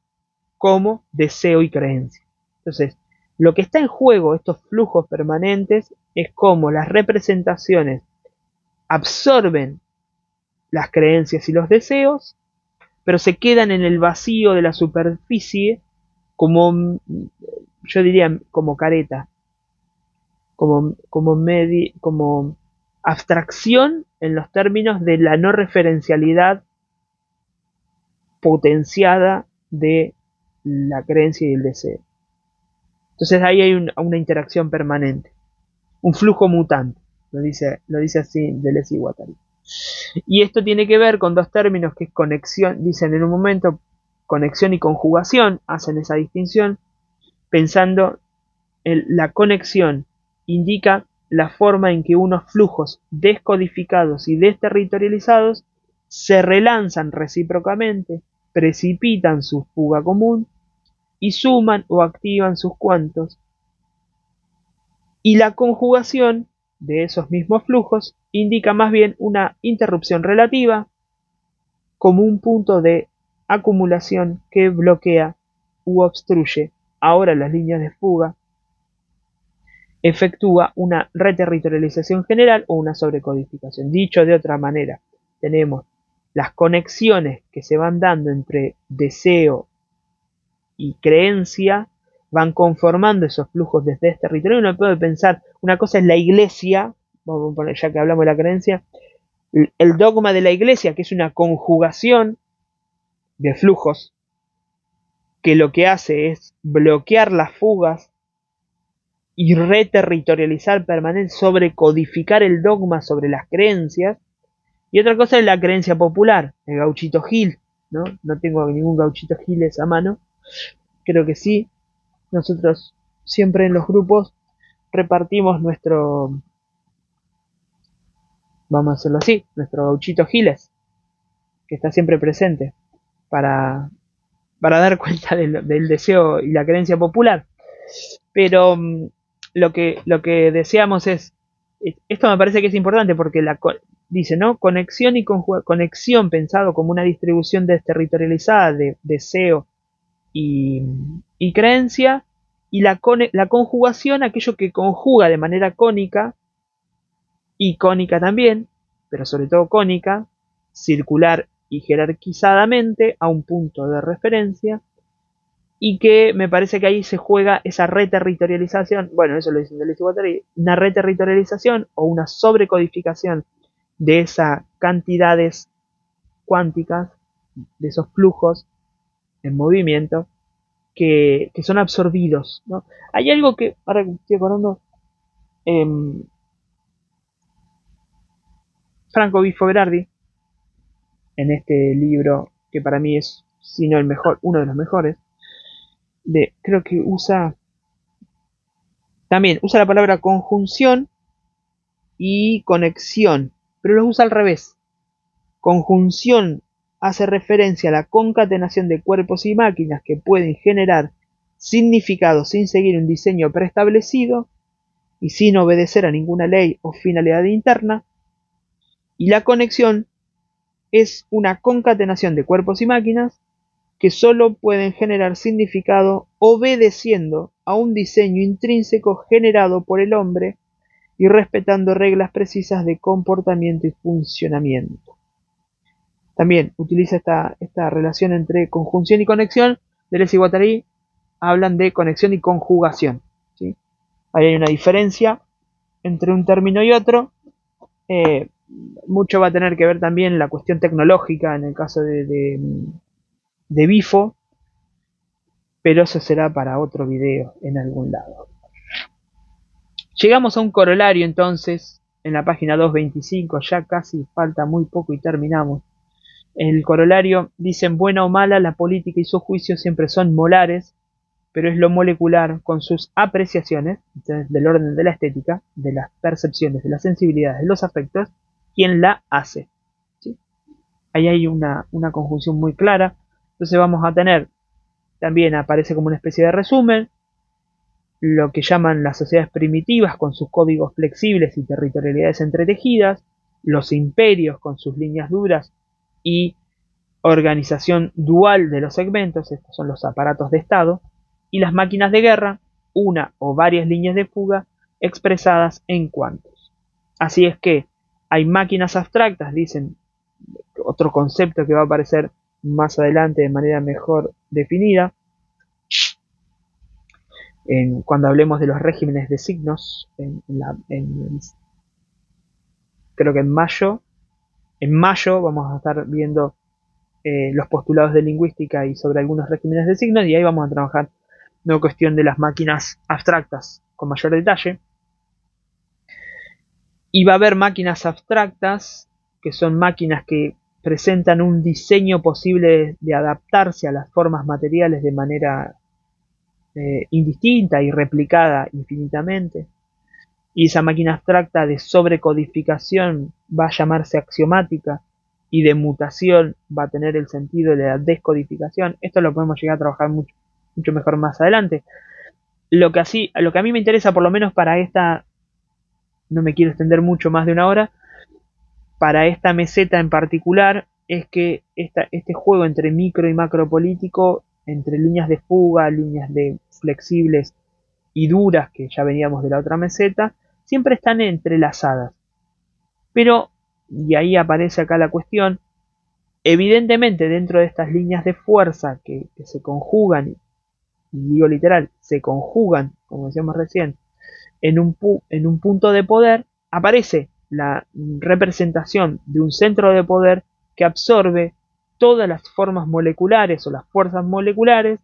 como deseo y creencia. Entonces, lo que está en juego, estos flujos permanentes, es cómo las representaciones absorben las creencias y los deseos, pero se quedan en el vacío de la superficie como, yo diría, como careta, como abstracción en los términos de la no referencialidad potenciada de la creencia y el deseo. Entonces ahí hay una interacción permanente, un flujo mutante, lo dice así Deleuze y Guattari. Y esto tiene que ver con dos términos que es conexión, dicen en un momento, conexión y conjugación, hacen esa distinción, pensando en la conexión indica la forma en que unos flujos descodificados y desterritorializados se relanzan recíprocamente, precipitan su fuga común y suman o activan sus cuantos. Y la conjugación de esos mismos flujos indica más bien una interrupción relativa como un punto de acumulación que bloquea u obstruye ahora las líneas de fuga, efectúa una reterritorialización general o una sobrecodificación. Dicho de otra manera, tenemos las conexiones que se van dando entre deseo y creencia, van conformando esos flujos desde este territorio. Uno puede pensar, una cosa es la iglesia, vamos a poner, ya que hablamos de la creencia, el dogma de la iglesia, que es una conjugación de flujos, que lo que hace es bloquear las fugas y reterritorializar permanente, sobrecodificar el dogma sobre las creencias. Y otra cosa es la creencia popular, el gauchito Gil, ¿no? No tengo ningún gauchito Giles a mano, creo que sí. Nosotros siempre en los grupos repartimos nuestro, vamos a hacerlo así, nuestro gauchito Giles, que está siempre presente para para dar cuenta del deseo y la creencia popular. Pero lo que deseamos es, esto me parece que es importante porque dice, ¿no? Conexión y conexión pensado como una distribución desterritorializada de deseo y, y creencia, y la conjugación, aquello que conjuga de manera cónica, y cónica también, pero sobre todo cónica, circular y jerarquizadamente a un punto de referencia, y que me parece que ahí se juega esa reterritorialización, bueno, eso lo dicen Deleuze y Guattari, una reterritorialización o una sobrecodificación de esas cantidades cuánticas, de esos flujos en movimiento, que son absorbidos, ¿no? Hay algo que, ahora que estoy acordando, eh, Franco Bifo Berardi, en este libro, que para mí es, si no el mejor, uno de los mejores, creo que también usa la palabra conjunción y conexión, pero los usa al revés. Conjunción hace referencia a la concatenación de cuerpos y máquinas que pueden generar significados sin seguir un diseño preestablecido y sin obedecer a ninguna ley o finalidad interna, y la conexión es una concatenación de cuerpos y máquinas que solo pueden generar significado obedeciendo a un diseño intrínseco generado por el hombre y respetando reglas precisas de comportamiento y funcionamiento. También utiliza esta relación entre conjunción y conexión. Deleuze y Guattari hablan de conexión y conjugación, ¿sí? Ahí hay una diferencia entre un término y otro. Mucho va a tener que ver también la cuestión tecnológica en el caso de Bifo, pero eso será para otro video en algún lado. Llegamos a un corolario entonces en la página 225, ya casi falta muy poco y terminamos. En el corolario dicen: buena o mala, la política y sus juicios siempre son molares, pero es lo molecular con sus apreciaciones, entonces, del orden de la estética, de las percepciones, de las sensibilidades, de los afectos, quien la hace, ¿sí? Ahí hay una conjunción muy clara. Entonces vamos a tener, también aparece como una especie de resumen, lo que llaman las sociedades primitivas con sus códigos flexibles y territorialidades entretejidas, los imperios con sus líneas duras y organización dual de los segmentos, estos son los aparatos de Estado, y las máquinas de guerra, una o varias líneas de fuga expresadas en cuantos. Así es que hay máquinas abstractas, dicen, otro concepto que va a aparecer más adelante de manera mejor definida, cuando hablemos de los regímenes de signos, creo que en mayo vamos a estar viendo los postulados de lingüística y sobre algunos regímenes de signos, y ahí vamos a trabajar no cuestión de las máquinas abstractas con mayor detalle. Y va a haber máquinas abstractas que son máquinas que presentan un diseño posible de adaptarse a las formas materiales de manera indistinta y replicada infinitamente. Y esa máquina abstracta de sobrecodificación va a llamarse axiomática, y de mutación va a tener el sentido de la descodificación. Esto lo podemos llegar a trabajar mucho, mucho mejor más adelante. Lo que a mí me interesa, por lo menos para esta, no me quiero extender mucho más de una hora, para esta meseta en particular, es que este juego entre micro y macro político, entre líneas de fuga, líneas de flexibles y duras, que ya veníamos de la otra meseta, siempre están entrelazadas. Pero, y ahí aparece acá la cuestión, evidentemente dentro de estas líneas de fuerza que se conjugan, y digo literal, se conjugan, como decíamos recién, en un punto de poder, aparece la representación de un centro de poder que absorbe todas las formas moleculares o las fuerzas moleculares,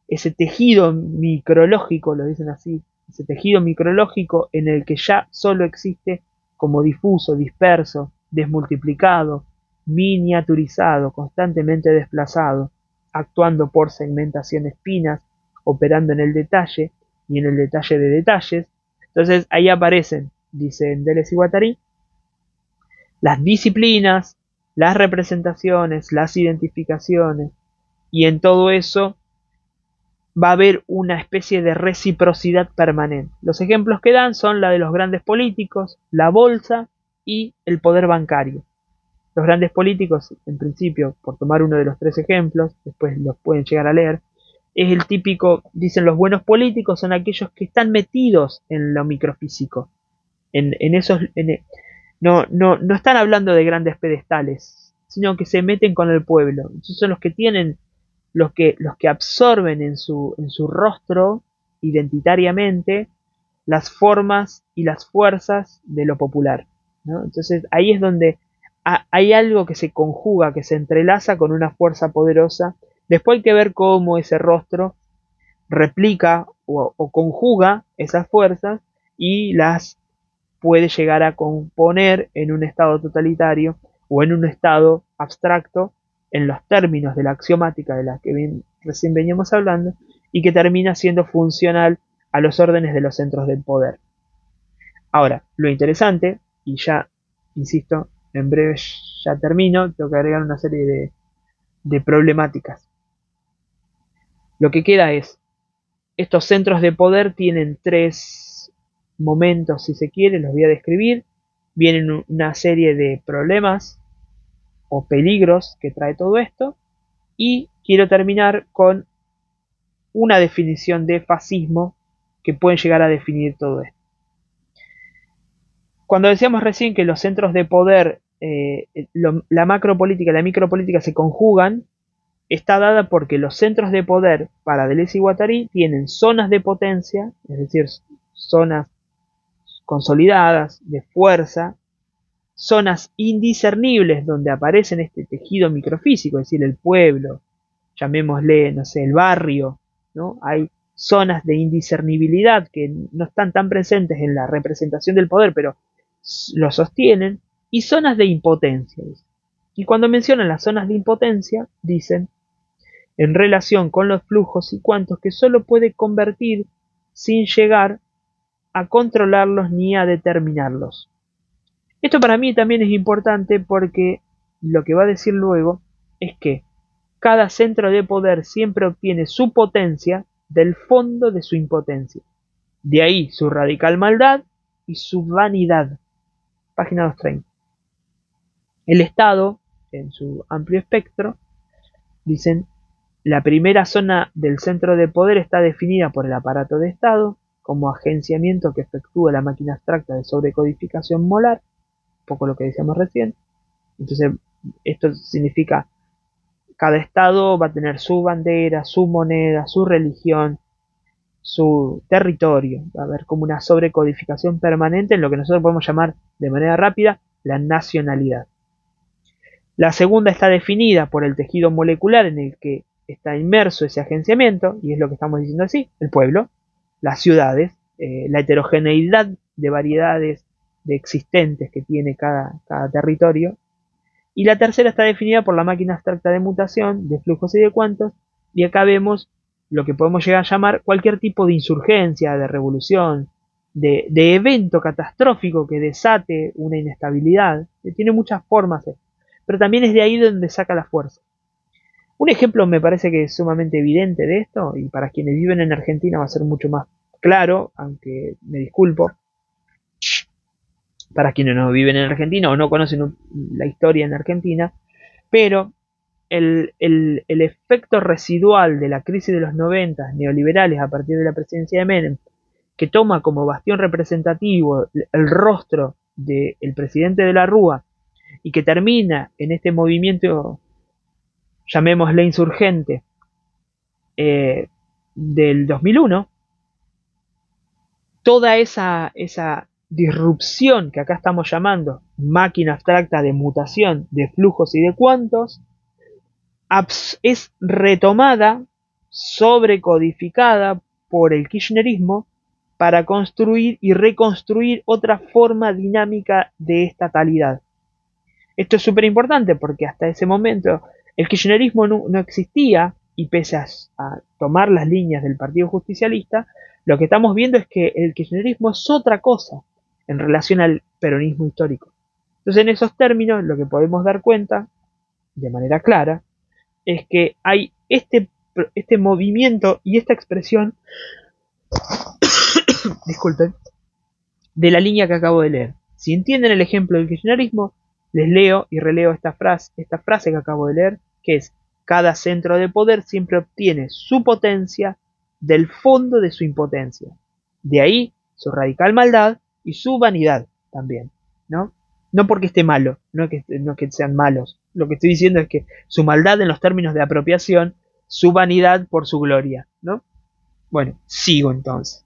ese tejido micrológico, lo dicen así, ese tejido micrológico en el que ya solo existe como difuso, disperso, desmultiplicado, miniaturizado, constantemente desplazado, actuando por segmentaciones finas, operando en el detalle y en el detalle de detalles. Entonces ahí aparecen, dicen Deleuze y Guattari, las disciplinas, las representaciones, las identificaciones, y en todo eso va a haber una especie de reciprocidad permanente. Los ejemplos que dan son la de los grandes políticos, la bolsa y el poder bancario. Los grandes políticos, en principio, por tomar uno de los tres ejemplos, después los pueden llegar a leer, es el típico, dicen los buenos políticos son aquellos que están metidos en lo microfísico, en esos, no están hablando de grandes pedestales, sino que se meten con el pueblo. Entonces son los que tienen, los que absorben en su rostro identitariamente las formas y las fuerzas de lo popular, ¿no? Entonces ahí es donde hay algo que se conjuga, que se entrelaza con una fuerza poderosa. Después hay que ver cómo ese rostro replica o conjuga esas fuerzas y las puede llegar a componer en un estado totalitario o en un estado abstracto en los términos de la axiomática de la que recién veníamos hablando y que termina siendo funcional a los órdenes de los centros del poder. Ahora, lo interesante, y ya, insisto, en breve ya termino, tengo que agregar una serie de problemáticas. Lo que queda es, estos centros de poder tienen tres momentos, si se quiere, los voy a describir. Vienen una serie de problemas o peligros que trae todo esto. Y quiero terminar con una definición de fascismo que pueden llegar a definir todo esto. Cuando decíamos recién que los centros de poder, la macropolítica y la micropolítica se conjugan, está dada porque los centros de poder para Deleuze y Guattari tienen zonas de potencia, es decir, zonas consolidadas de fuerza, zonas indiscernibles donde aparecen este tejido microfísico, es decir, el pueblo, llamémosle, no sé, el barrio, ¿no? Hay zonas de indiscernibilidad que no están tan presentes en la representación del poder, pero lo sostienen, y zonas de impotencia. Y cuando mencionan las zonas de impotencia, dicen, en relación con los flujos y cuantos que solo puede convertir sin llegar a controlarlos ni a determinarlos. Esto para mí también es importante porque lo que va a decir luego es que cada centro de poder siempre obtiene su potencia del fondo de su impotencia. De ahí su radical maldad y su vanidad. Página 230. El Estado, en su amplio espectro, dicen, la primera zona del centro de poder está definida por el aparato de Estado como agenciamiento que efectúa la máquina abstracta de sobrecodificación molar, un poco lo que decíamos recién. Entonces, esto significa cada estado va a tener su bandera, su moneda, su religión, su territorio. Va a haber como una sobrecodificación permanente en lo que nosotros podemos llamar de manera rápida la nacionalidad. La segunda está definida por el tejido molecular en el que está inmerso ese agenciamiento, y es lo que estamos diciendo así, el pueblo, las ciudades, la heterogeneidad de variedades de existentes que tiene cada territorio. Y la tercera está definida por la máquina abstracta de mutación, de flujos y de cuantos, y acá vemos lo que podemos llegar a llamar cualquier tipo de insurgencia, de revolución, de evento catastrófico que desate una inestabilidad. Tiene muchas formas, pero también es de ahí donde saca la fuerza. Un ejemplo me parece que es sumamente evidente de esto, y para quienes viven en Argentina va a ser mucho más claro, aunque me disculpo, para quienes no viven en Argentina o no conocen la historia en Argentina, pero el efecto residual de la crisis de los 90 neoliberales a partir de la presidencia de Menem, que toma como bastión representativo el rostro del presidente de la Rúa y que termina en este movimiento, llamémosle insurgente, del 2001, toda esa disrupción que acá estamos llamando máquina abstracta de mutación de flujos y de cuantos, es retomada, sobrecodificada por el kirchnerismo para construir y reconstruir otra forma dinámica de estatalidad. Esto es súper importante porque hasta ese momento el kirchnerismo no existía, y pese a tomar las líneas del Partido Justicialista, lo que estamos viendo es que el kirchnerismo es otra cosa en relación al peronismo histórico. Entonces, en esos términos, lo que podemos dar cuenta, de manera clara, es que hay este movimiento y esta expresión, disculpen, de la línea que acabo de leer. Si entienden el ejemplo del kirchnerismo, les leo y releo esta frase que acabo de leer, que es: cada centro de poder siempre obtiene su potencia del fondo de su impotencia. De ahí su radical maldad y su vanidad también, ¿no? No porque esté malo, no es que sean malos. Lo que estoy diciendo es que su maldad en los términos de apropiación, su vanidad por su gloria, ¿no? Bueno, sigo entonces.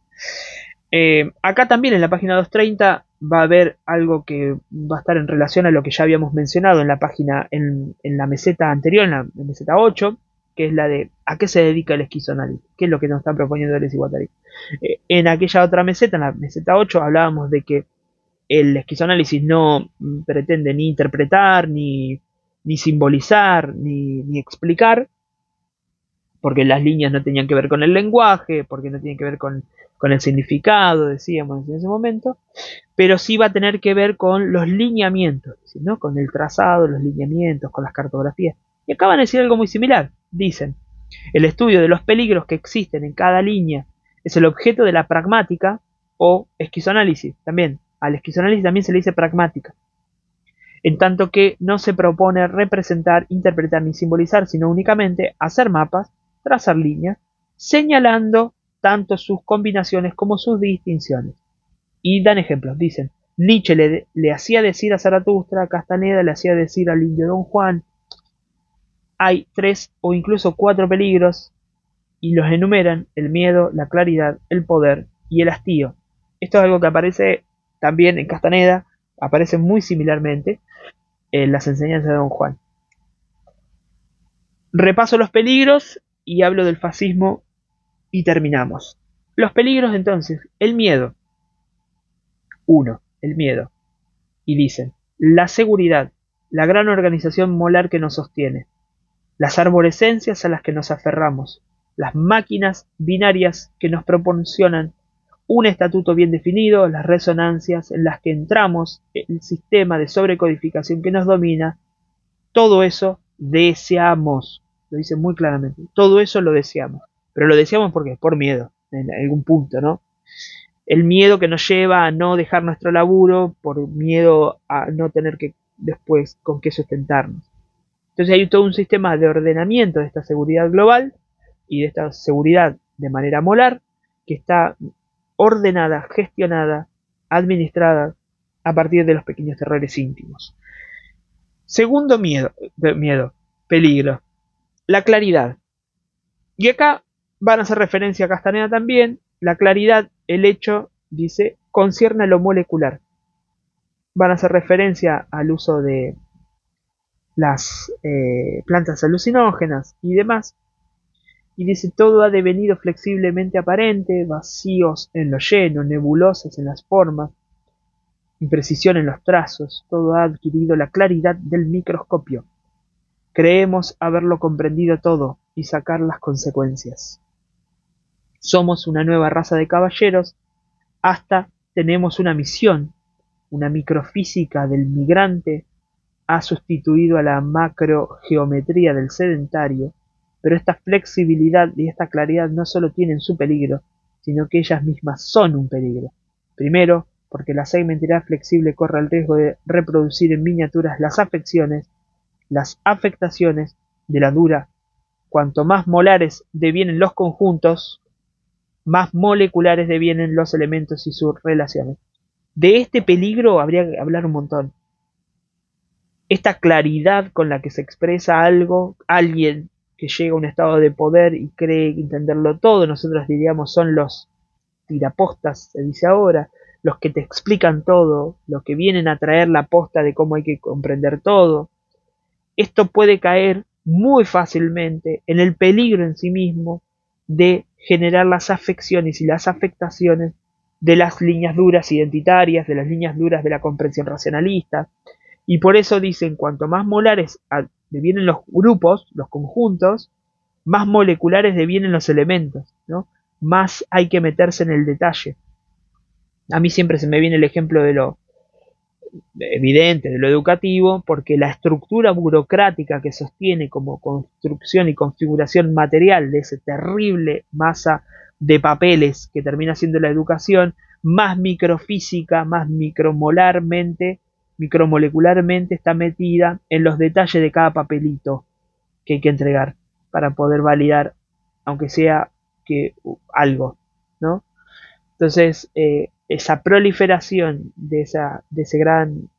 Acá también en la página 230 va a haber algo que va a estar en relación a lo que ya habíamos mencionado en la página, en la meseta anterior, en la meseta 8, que es la de ¿a qué se dedica el esquizoanálisis? ¿Qué es lo que nos está proponiendo el Guattari? En aquella otra meseta, en la meseta 8, hablábamos de que el esquizoanálisis no pretende ni interpretar, ni simbolizar, ni explicar, porque las líneas no tenían que ver con el lenguaje, porque no tienen que ver con el significado, decíamos en ese momento, pero sí va a tener que ver con los lineamientos, ¿no? Con el trazado, los lineamientos, con las cartografías. Y acaban de decir algo muy similar. Dicen: el estudio de los peligros que existen en cada línea es el objeto de la pragmática o esquizoanálisis. También, al esquizoanálisis también se le dice pragmática, en tanto que no se propone representar, interpretar ni simbolizar, sino únicamente hacer mapas, trazar líneas, señalando tanto sus combinaciones como sus distinciones. Y dan ejemplos, dicen: Nietzsche le hacía decir a Zaratustra, Castaneda le hacía decir al indio Don Juan. Hay 3 o incluso 4 peligros, y los enumeran: el miedo, la claridad, el poder y el hastío. Esto es algo que aparece también en Castaneda, aparece muy similarmente en las enseñanzas de Don Juan. Repaso los peligros y hablo del fascismo y terminamos. Los peligros entonces: el miedo. 1. El miedo. Y dicen: la seguridad, la gran organización molar que nos sostiene, las arborescencias a las que nos aferramos, las máquinas binarias que nos proporcionan un estatuto bien definido, las resonancias en las que entramos, el sistema de sobrecodificación que nos domina, todo eso deseamos. Lo dice muy claramente. Todo eso lo deseamos. Pero lo deseamos porque por miedo, en algún punto, ¿no? El miedo que nos lleva a no dejar nuestro laburo, por miedo a no tener que después con qué sustentarnos. Entonces hay todo un sistema de ordenamiento de esta seguridad global y de esta seguridad de manera molar, que está ordenada, gestionada, administrada a partir de los pequeños terrores íntimos. Segundo peligro, la claridad. Y acá van a hacer referencia a Castaneda también. La claridad, el hecho, dice, concierne a lo molecular. Van a hacer referencia al uso de las plantas alucinógenas y demás. Y dice: todo ha devenido flexiblemente aparente, vacíos en lo lleno, nebulosas en las formas, imprecisión en los trazos, todo ha adquirido la claridad del microscopio. Creemos haberlo comprendido todo y sacar las consecuencias. Somos una nueva raza de caballeros, hasta tenemos una misión. Una microfísica del migrante ha sustituido a la macrogeometría del sedentario, pero esta flexibilidad y esta claridad no solo tienen su peligro, sino que ellas mismas son un peligro. Primero, porque la segmentalidad flexible corre el riesgo de reproducir en miniaturas las afectaciones de la dura. Cuanto más molares devienen los conjuntos, más moleculares devienen los elementos y sus relaciones. De este peligro habría que hablar un montón. Esta claridad con la que se expresa algo, alguien que llega a un estado de poder y cree entenderlo todo, nosotros diríamos son los tirapostas, se dice ahora, los que te explican todo, los que vienen a traer la posta de cómo hay que comprender todo. Esto puede caer muy fácilmente en el peligro en sí mismo de generar las afecciones y las afectaciones de las líneas duras identitarias, de las líneas duras de la comprensión racionalista. Y por eso dicen: cuanto más molares devienen los grupos, los conjuntos, más moleculares devienen los elementos, ¿no? Más hay que meterse en el detalle. A mí siempre se me viene el ejemplo evidente de lo educativo, porque la estructura burocrática que sostiene como construcción y configuración material de esa terrible masa de papeles que termina siendo la educación, más microfísica, más micromolecularmente está metida en los detalles de cada papelito que hay que entregar para poder validar, aunque sea que algo, ¿no? Entonces, esa proliferación de esa gran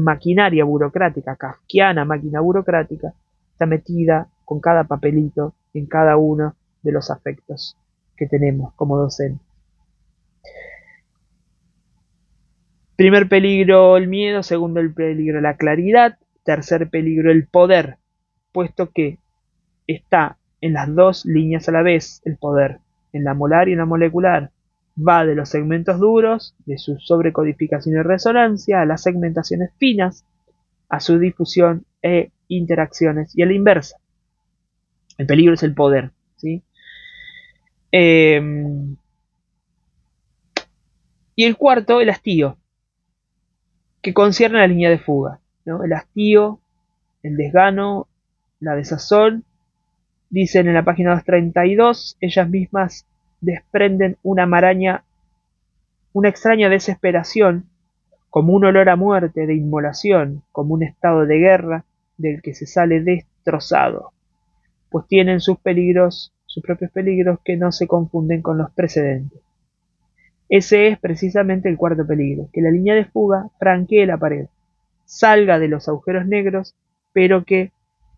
maquinaria burocrática, kafkiana máquina burocrática, está metida con cada papelito en cada uno de los afectos que tenemos como docentes. Primer peligro, el miedo. Segundo, el peligro, la claridad. Tercer peligro, el poder, puesto que está en las dos líneas a la vez el poder, en la molar y en la molecular. Va de los segmentos duros, de su sobrecodificación y resonancia, a las segmentaciones finas, a su difusión e interacciones, y a la inversa. El peligro es el poder, ¿sí? Y el cuarto, el hastío, que concierne a la línea de fuga, ¿no? El hastío, el desgano, la desazón. Dicen en la página 232, ellas mismas desprenden una maraña, una extraña desesperación, como un olor a muerte, de inmolación, como un estado de guerra del que se sale destrozado, pues tienen sus peligros, sus propios peligros, que no se confunden con los precedentes. Ese es precisamente el cuarto peligro, que la línea de fuga franquee la pared, salga de los agujeros negros, pero que,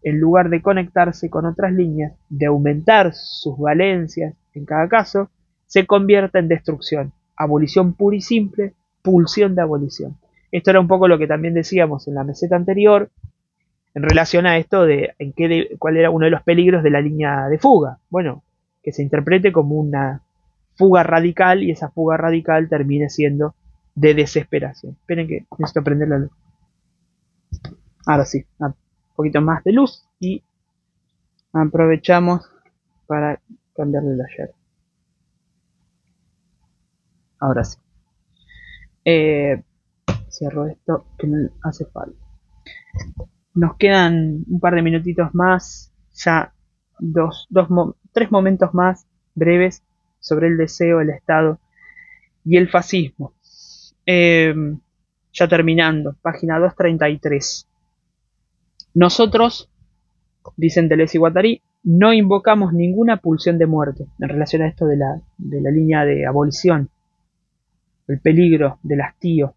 en lugar de conectarse con otras líneas, de aumentar sus valencias en cada caso, se convierta en destrucción, abolición pura y simple, pulsión de abolición. Esto era un poco lo que también decíamos en la meseta anterior, en relación a esto de cuál era uno de los peligros de la línea de fuga. Bueno, que se interprete como una fuga radical, y esa fuga radical termine siendo de desesperación. Esperen que necesito prender la luz. Ahora sí, un poquito más de luz y aprovechamos para cambiarle la llave. Ahora sí. Cierro esto que me hace falta. Nos quedan un par de minutitos más, ya tres momentos más breves sobre el deseo, el Estado y el fascismo. Ya terminando, página 233. Nosotros, dicen Deleuze y Guattari, no invocamos ninguna pulsión de muerte en relación a esto de la línea de abolición, el peligro del hastío.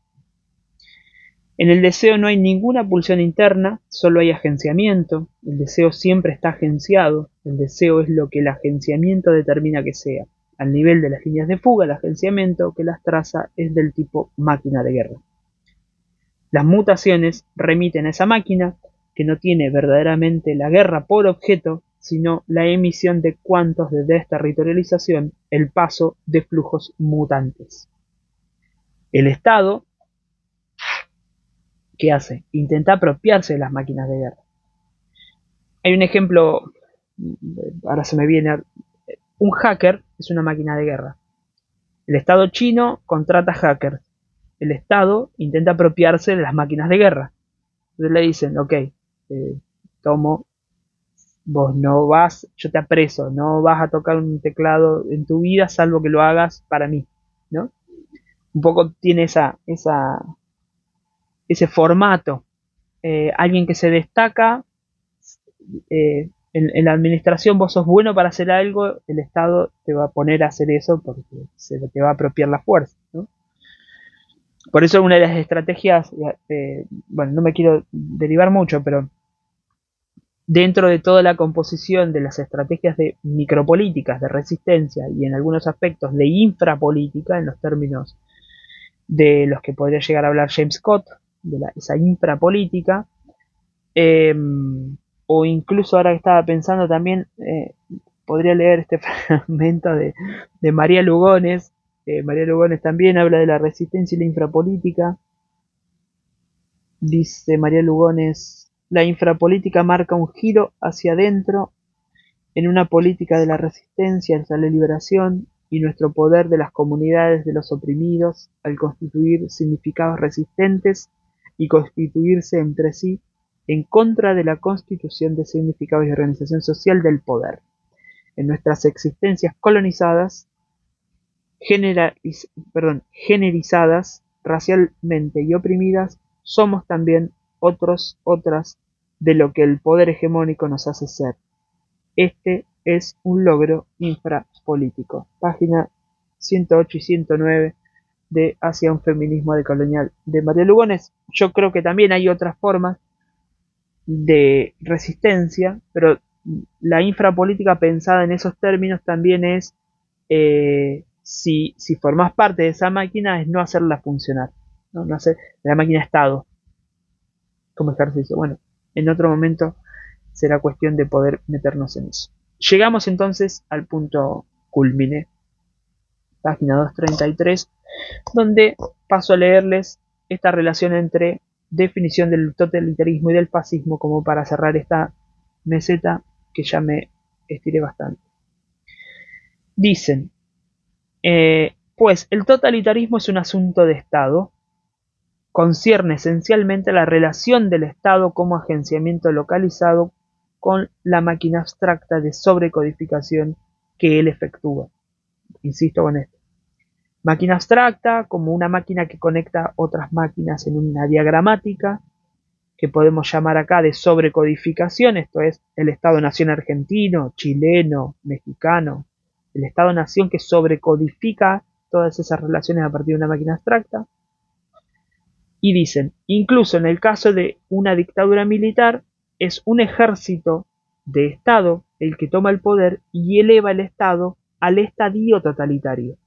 En el deseo no hay ninguna pulsión interna, solo hay agenciamiento. El deseo siempre está agenciado. El deseo es lo que el agenciamiento determina que sea. Al nivel de las líneas de fuga, el agenciamiento que las traza es del tipo máquina de guerra. Las mutaciones remiten a esa máquina, que no tiene verdaderamente la guerra por objeto, sino la emisión de cuantos de desterritorialización, el paso de flujos mutantes. El Estado, ¿qué hace? Intenta apropiarse de las máquinas de guerra. Hay un ejemplo, ahora se me viene, un hacker es una máquina de guerra. El Estado chino contrata hackers. El Estado intenta apropiarse de las máquinas de guerra. Entonces le dicen, ok, tomo, vos no vas, yo te apreso, no vas a tocar un teclado en tu vida, salvo que lo hagas para mí, ¿no? Un poco tiene ese formato. Alguien que se destaca, en la administración vos sos bueno para hacer algo, el Estado te va a poner a hacer eso porque se te va a apropiar la fuerza, ¿no? Por eso una de las estrategias, bueno, no me quiero derivar mucho, pero dentro de toda la composición de las estrategias de micropolíticas, de resistencia y en algunos aspectos de infrapolítica, en los términos de los que podría llegar a hablar James Scott, de esa infrapolítica, o incluso ahora que estaba pensando también, podría leer este fragmento de María Lugones. María Lugones también habla de la resistencia y la infrapolítica. Dice María Lugones, la infrapolítica marca un giro hacia adentro en una política de la resistencia hacia la liberación y nuestro poder de las comunidades de los oprimidos al constituir significados resistentes y constituirse entre sí en contra de la constitución de significados y organización social del poder. En nuestras existencias colonizadas, generizadas racialmente y oprimidas, somos también otras de lo que el poder hegemónico nos hace ser. Este es un logro infrapolítico. Página 108 y 109 de Hacia un feminismo decolonial de María Lugones. Yo creo que también hay otras formas de resistencia, pero la infrapolítica pensada en esos términos también es si formas parte de esa máquina es no hacerla funcionar, no hacer la máquina Estado como ejercicio. Bueno, en otro momento será cuestión de poder meternos en eso. Llegamos entonces al punto culmine, página 233, donde paso a leerles esta relación entre definición del totalitarismo y del fascismo como para cerrar esta meseta que ya me estiré bastante. Dicen, pues el totalitarismo es un asunto de Estado, concierne esencialmente la relación del Estado como agenciamiento localizado con la máquina abstracta de sobrecodificación que él efectúa. Insisto con esto. Máquina abstracta como una máquina que conecta otras máquinas en una diagramática que podemos llamar acá de sobrecodificación, esto es el Estado-Nación argentino, chileno, mexicano, el Estado-Nación que sobrecodifica todas esas relaciones a partir de una máquina abstracta. Y dicen, incluso en el caso de una dictadura militar, es un ejército de Estado el que toma el poder y eleva el Estado al estadio totalitario.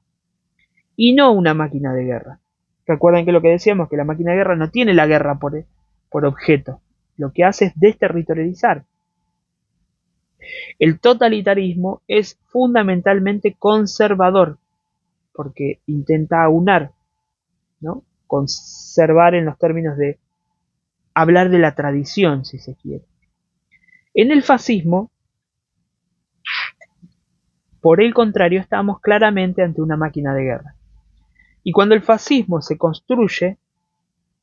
Y no una máquina de guerra. Recuerden que lo que decíamos, que la máquina de guerra no tiene la guerra por objeto. Lo que hace es desterritorializar. El totalitarismo es fundamentalmente conservador, porque intenta aunar, ¿no? Conservar en los términos de hablar de la tradición, si se quiere. En el fascismo, por el contrario, estamos claramente ante una máquina de guerra. Y cuando el fascismo se construye,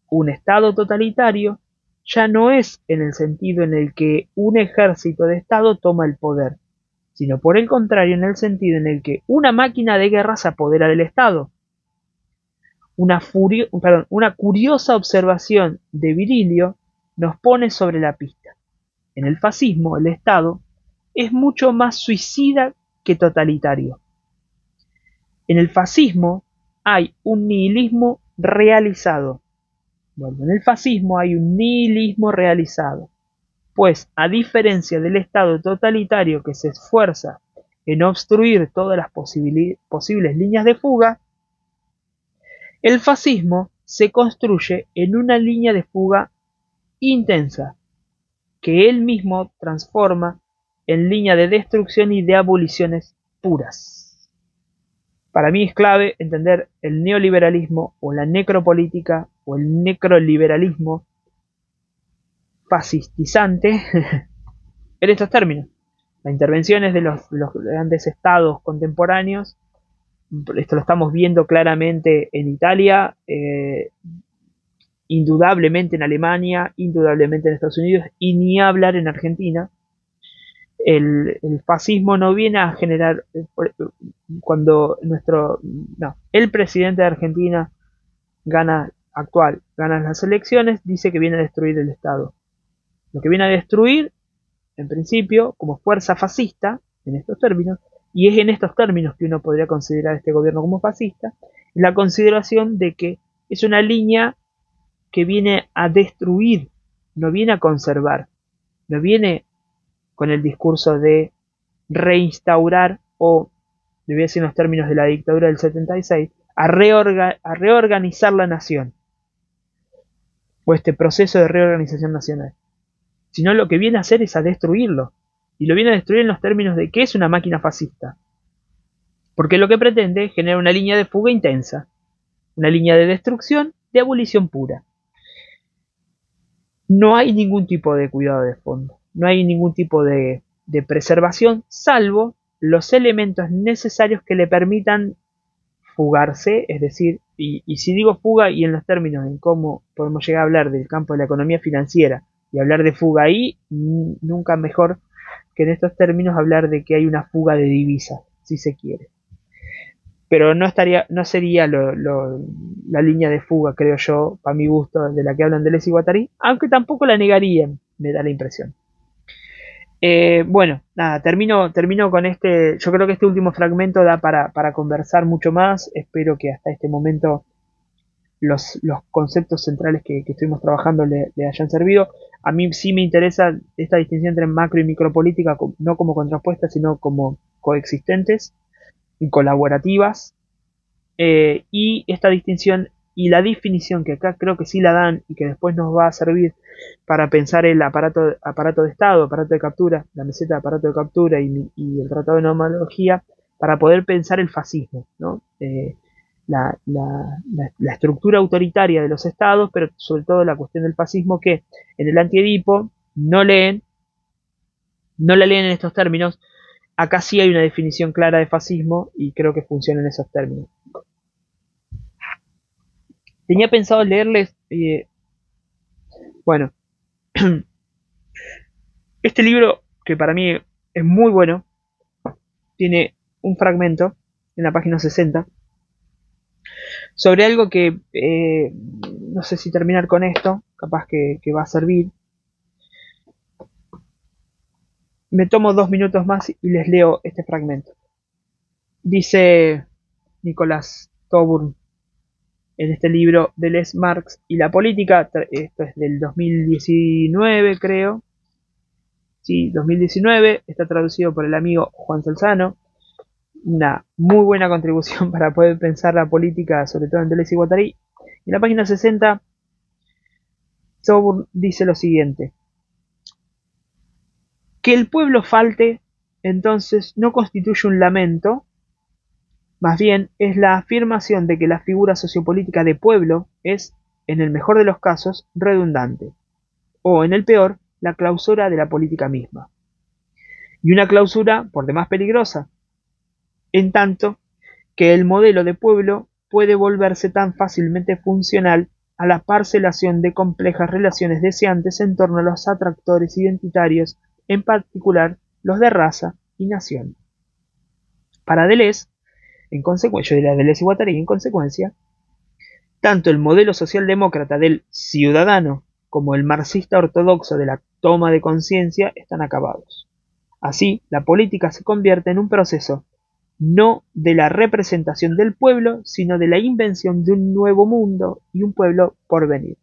un Estado totalitario ya no es en el sentido en el que un ejército de Estado toma el poder, sino por el contrario en el sentido en el que una máquina de guerra se apodera del Estado. Una curiosa observación de Virilio nos pone sobre la pista. En el fascismo, el Estado es mucho más suicida que totalitario. En el fascismo hay un nihilismo realizado. Bueno, en el fascismo hay un nihilismo realizado, pues a diferencia del Estado totalitario que se esfuerza en obstruir todas las posibles líneas de fuga, el fascismo se construye en una línea de fuga intensa, que él mismo transforma en línea de destrucción y de aboliciones puras. Para mí es clave entender el neoliberalismo o la necropolítica o el necroliberalismo fascistizante en estos términos. Las intervenciones de los grandes estados contemporáneos, esto lo estamos viendo claramente en Italia, indudablemente en Alemania, indudablemente en Estados Unidos y ni hablar en Argentina. El fascismo no viene a generar cuando el presidente de Argentina gana las elecciones, dice que viene a destruir el Estado. Lo que viene a destruir, en principio, como fuerza fascista, en estos términos, y es en estos términos que uno podría considerar este gobierno como fascista, es la consideración de que es una línea que viene a destruir, no viene a conservar, no viene con el discurso de reinstaurar o, le voy a decir en los términos de la dictadura del 76, a reorganizar la nación, o este proceso de reorganización nacional, sino lo que viene a hacer es a destruirlo, y lo viene a destruir en los términos de que es una máquina fascista, porque lo que pretende es generar una línea de fuga intensa, una línea de destrucción, de abolición pura. No hay ningún tipo de cuidado de fondo, no hay ningún tipo de preservación, salvo los elementos necesarios que le permitan fugarse, es decir, y si digo fuga y en los términos en cómo podemos llegar a hablar del campo de la economía financiera y hablar de fuga ahí, nunca mejor que en estos términos hablar de que hay una fuga de divisas, si se quiere. Pero no sería la línea de fuga, creo yo, para mi gusto, de la que hablan Deleuze y Guattari, aunque tampoco la negarían, me da la impresión. Bueno, nada, termino con este. Yo creo que este último fragmento da para conversar mucho más. Espero que hasta este momento los conceptos centrales que estuvimos trabajando le hayan servido. A mí sí me interesa esta distinción entre macro y micropolítica, no como contrapuestas, sino como coexistentes y colaborativas. Y esta distinción y la definición que acá creo que sí la dan y que después nos va a servir para pensar el aparato de Estado, aparato de captura, la meseta de aparato de captura y el tratado de nomología, para poder pensar el fascismo, ¿no? La estructura autoritaria de los estados, pero sobre todo la cuestión del fascismo que en el Anti-Edipo no la leen en estos términos. Acá sí hay una definición clara de fascismo y creo que funciona en esos términos. Tenía pensado leerles, bueno, este libro que para mí es muy bueno, tiene un fragmento en la página 60 sobre algo que no sé si terminar con esto, capaz que va a servir. Me tomo 2 minutos más y les leo este fragmento. Dice Nicolás Coburn en este libro Deleuze, Marx y la política, esto es del 2019 creo, sí, 2019, está traducido por el amigo Juan Salzano, una muy buena contribución para poder pensar la política, sobre todo en Deleuze y Guattari. En la página 60, Coburn dice lo siguiente: que el pueblo falte, entonces, no constituye un lamento, más bien es la afirmación de que la figura sociopolítica de pueblo es, en el mejor de los casos, redundante, o en el peor, la clausura de la política misma. Y una clausura por demás peligrosa, en tanto que el modelo de pueblo puede volverse tan fácilmente funcional a la parcelación de complejas relaciones deseantes en torno a los atractores identitarios, en particular los de raza y nación. Para Deleuze, en consecuencia, de la Deleuze y Guattari, en consecuencia, tanto el modelo socialdemócrata del ciudadano como el marxista ortodoxo de la toma de conciencia están acabados. Así, la política se convierte en un proceso no de la representación del pueblo, sino de la invención de un nuevo mundo y un pueblo por venir.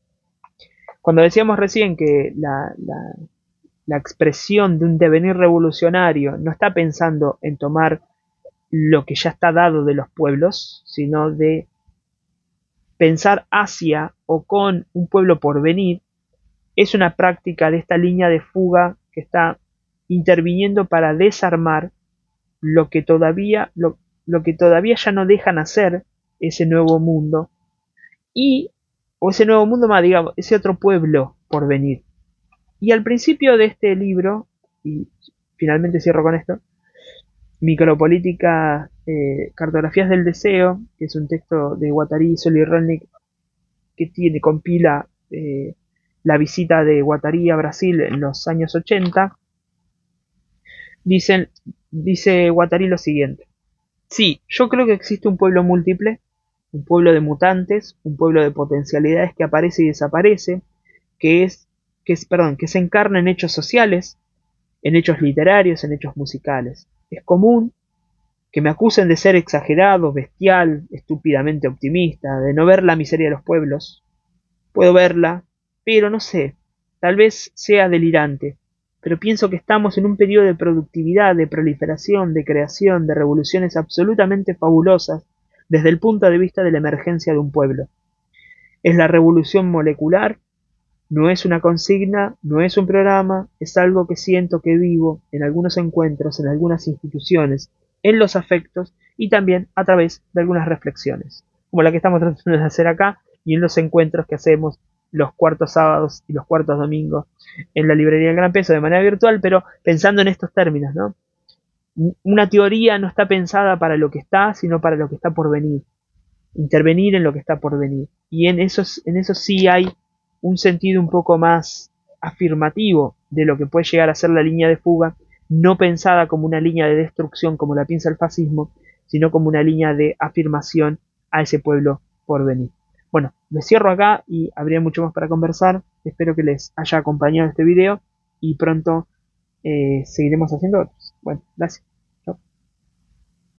Cuando decíamos recién que la expresión de un devenir revolucionario no está pensando en tomar lo que ya está dado de los pueblos, sino de pensar hacia o con un pueblo por venir, es una práctica de esta línea de fuga que está interviniendo para desarmar lo que todavía ya no dejan hacer ese nuevo mundo o ese nuevo mundo más, digamos, ese otro pueblo por venir. Y al principio de este libro, y finalmente cierro con esto, Micropolítica, Cartografías del Deseo, que es un texto de Guattari y Solly-Rolnick que compila la visita de Guattari a Brasil en los años 80, dice Guattari lo siguiente: sí, yo creo que existe un pueblo múltiple, un pueblo de mutantes, un pueblo de potencialidades que aparece y desaparece, que se encarna en hechos sociales, en hechos literarios, en hechos musicales. Es común que me acusen de ser exagerado, bestial, estúpidamente optimista, de no ver la miseria de los pueblos. Puedo verla, pero no sé, tal vez sea delirante, pero pienso que estamos en un periodo de productividad, de proliferación, de creación, de revoluciones absolutamente fabulosas desde el punto de vista de la emergencia de un pueblo. Es la revolución molecular, no es una consigna, no es un programa, es algo que siento, que vivo en algunos encuentros, en algunas instituciones, en los afectos y también a través de algunas reflexiones, como la que estamos tratando de hacer acá y en los encuentros que hacemos los cuartos sábados y los cuartos domingos en la librería del Gran Peso de manera virtual, pero pensando en estos términos, ¿no? Una teoría no está pensada para lo que está, sino para lo que está por venir. Intervenir en lo que está por venir. Y en eso sí hay un sentido un poco más afirmativo de lo que puede llegar a ser la línea de fuga, no pensada como una línea de destrucción como la piensa el fascismo, sino como una línea de afirmación a ese pueblo por venir. Bueno, me cierro acá y habría mucho más para conversar. Espero que les haya acompañado este video y pronto seguiremos haciendo otros. Bueno, gracias.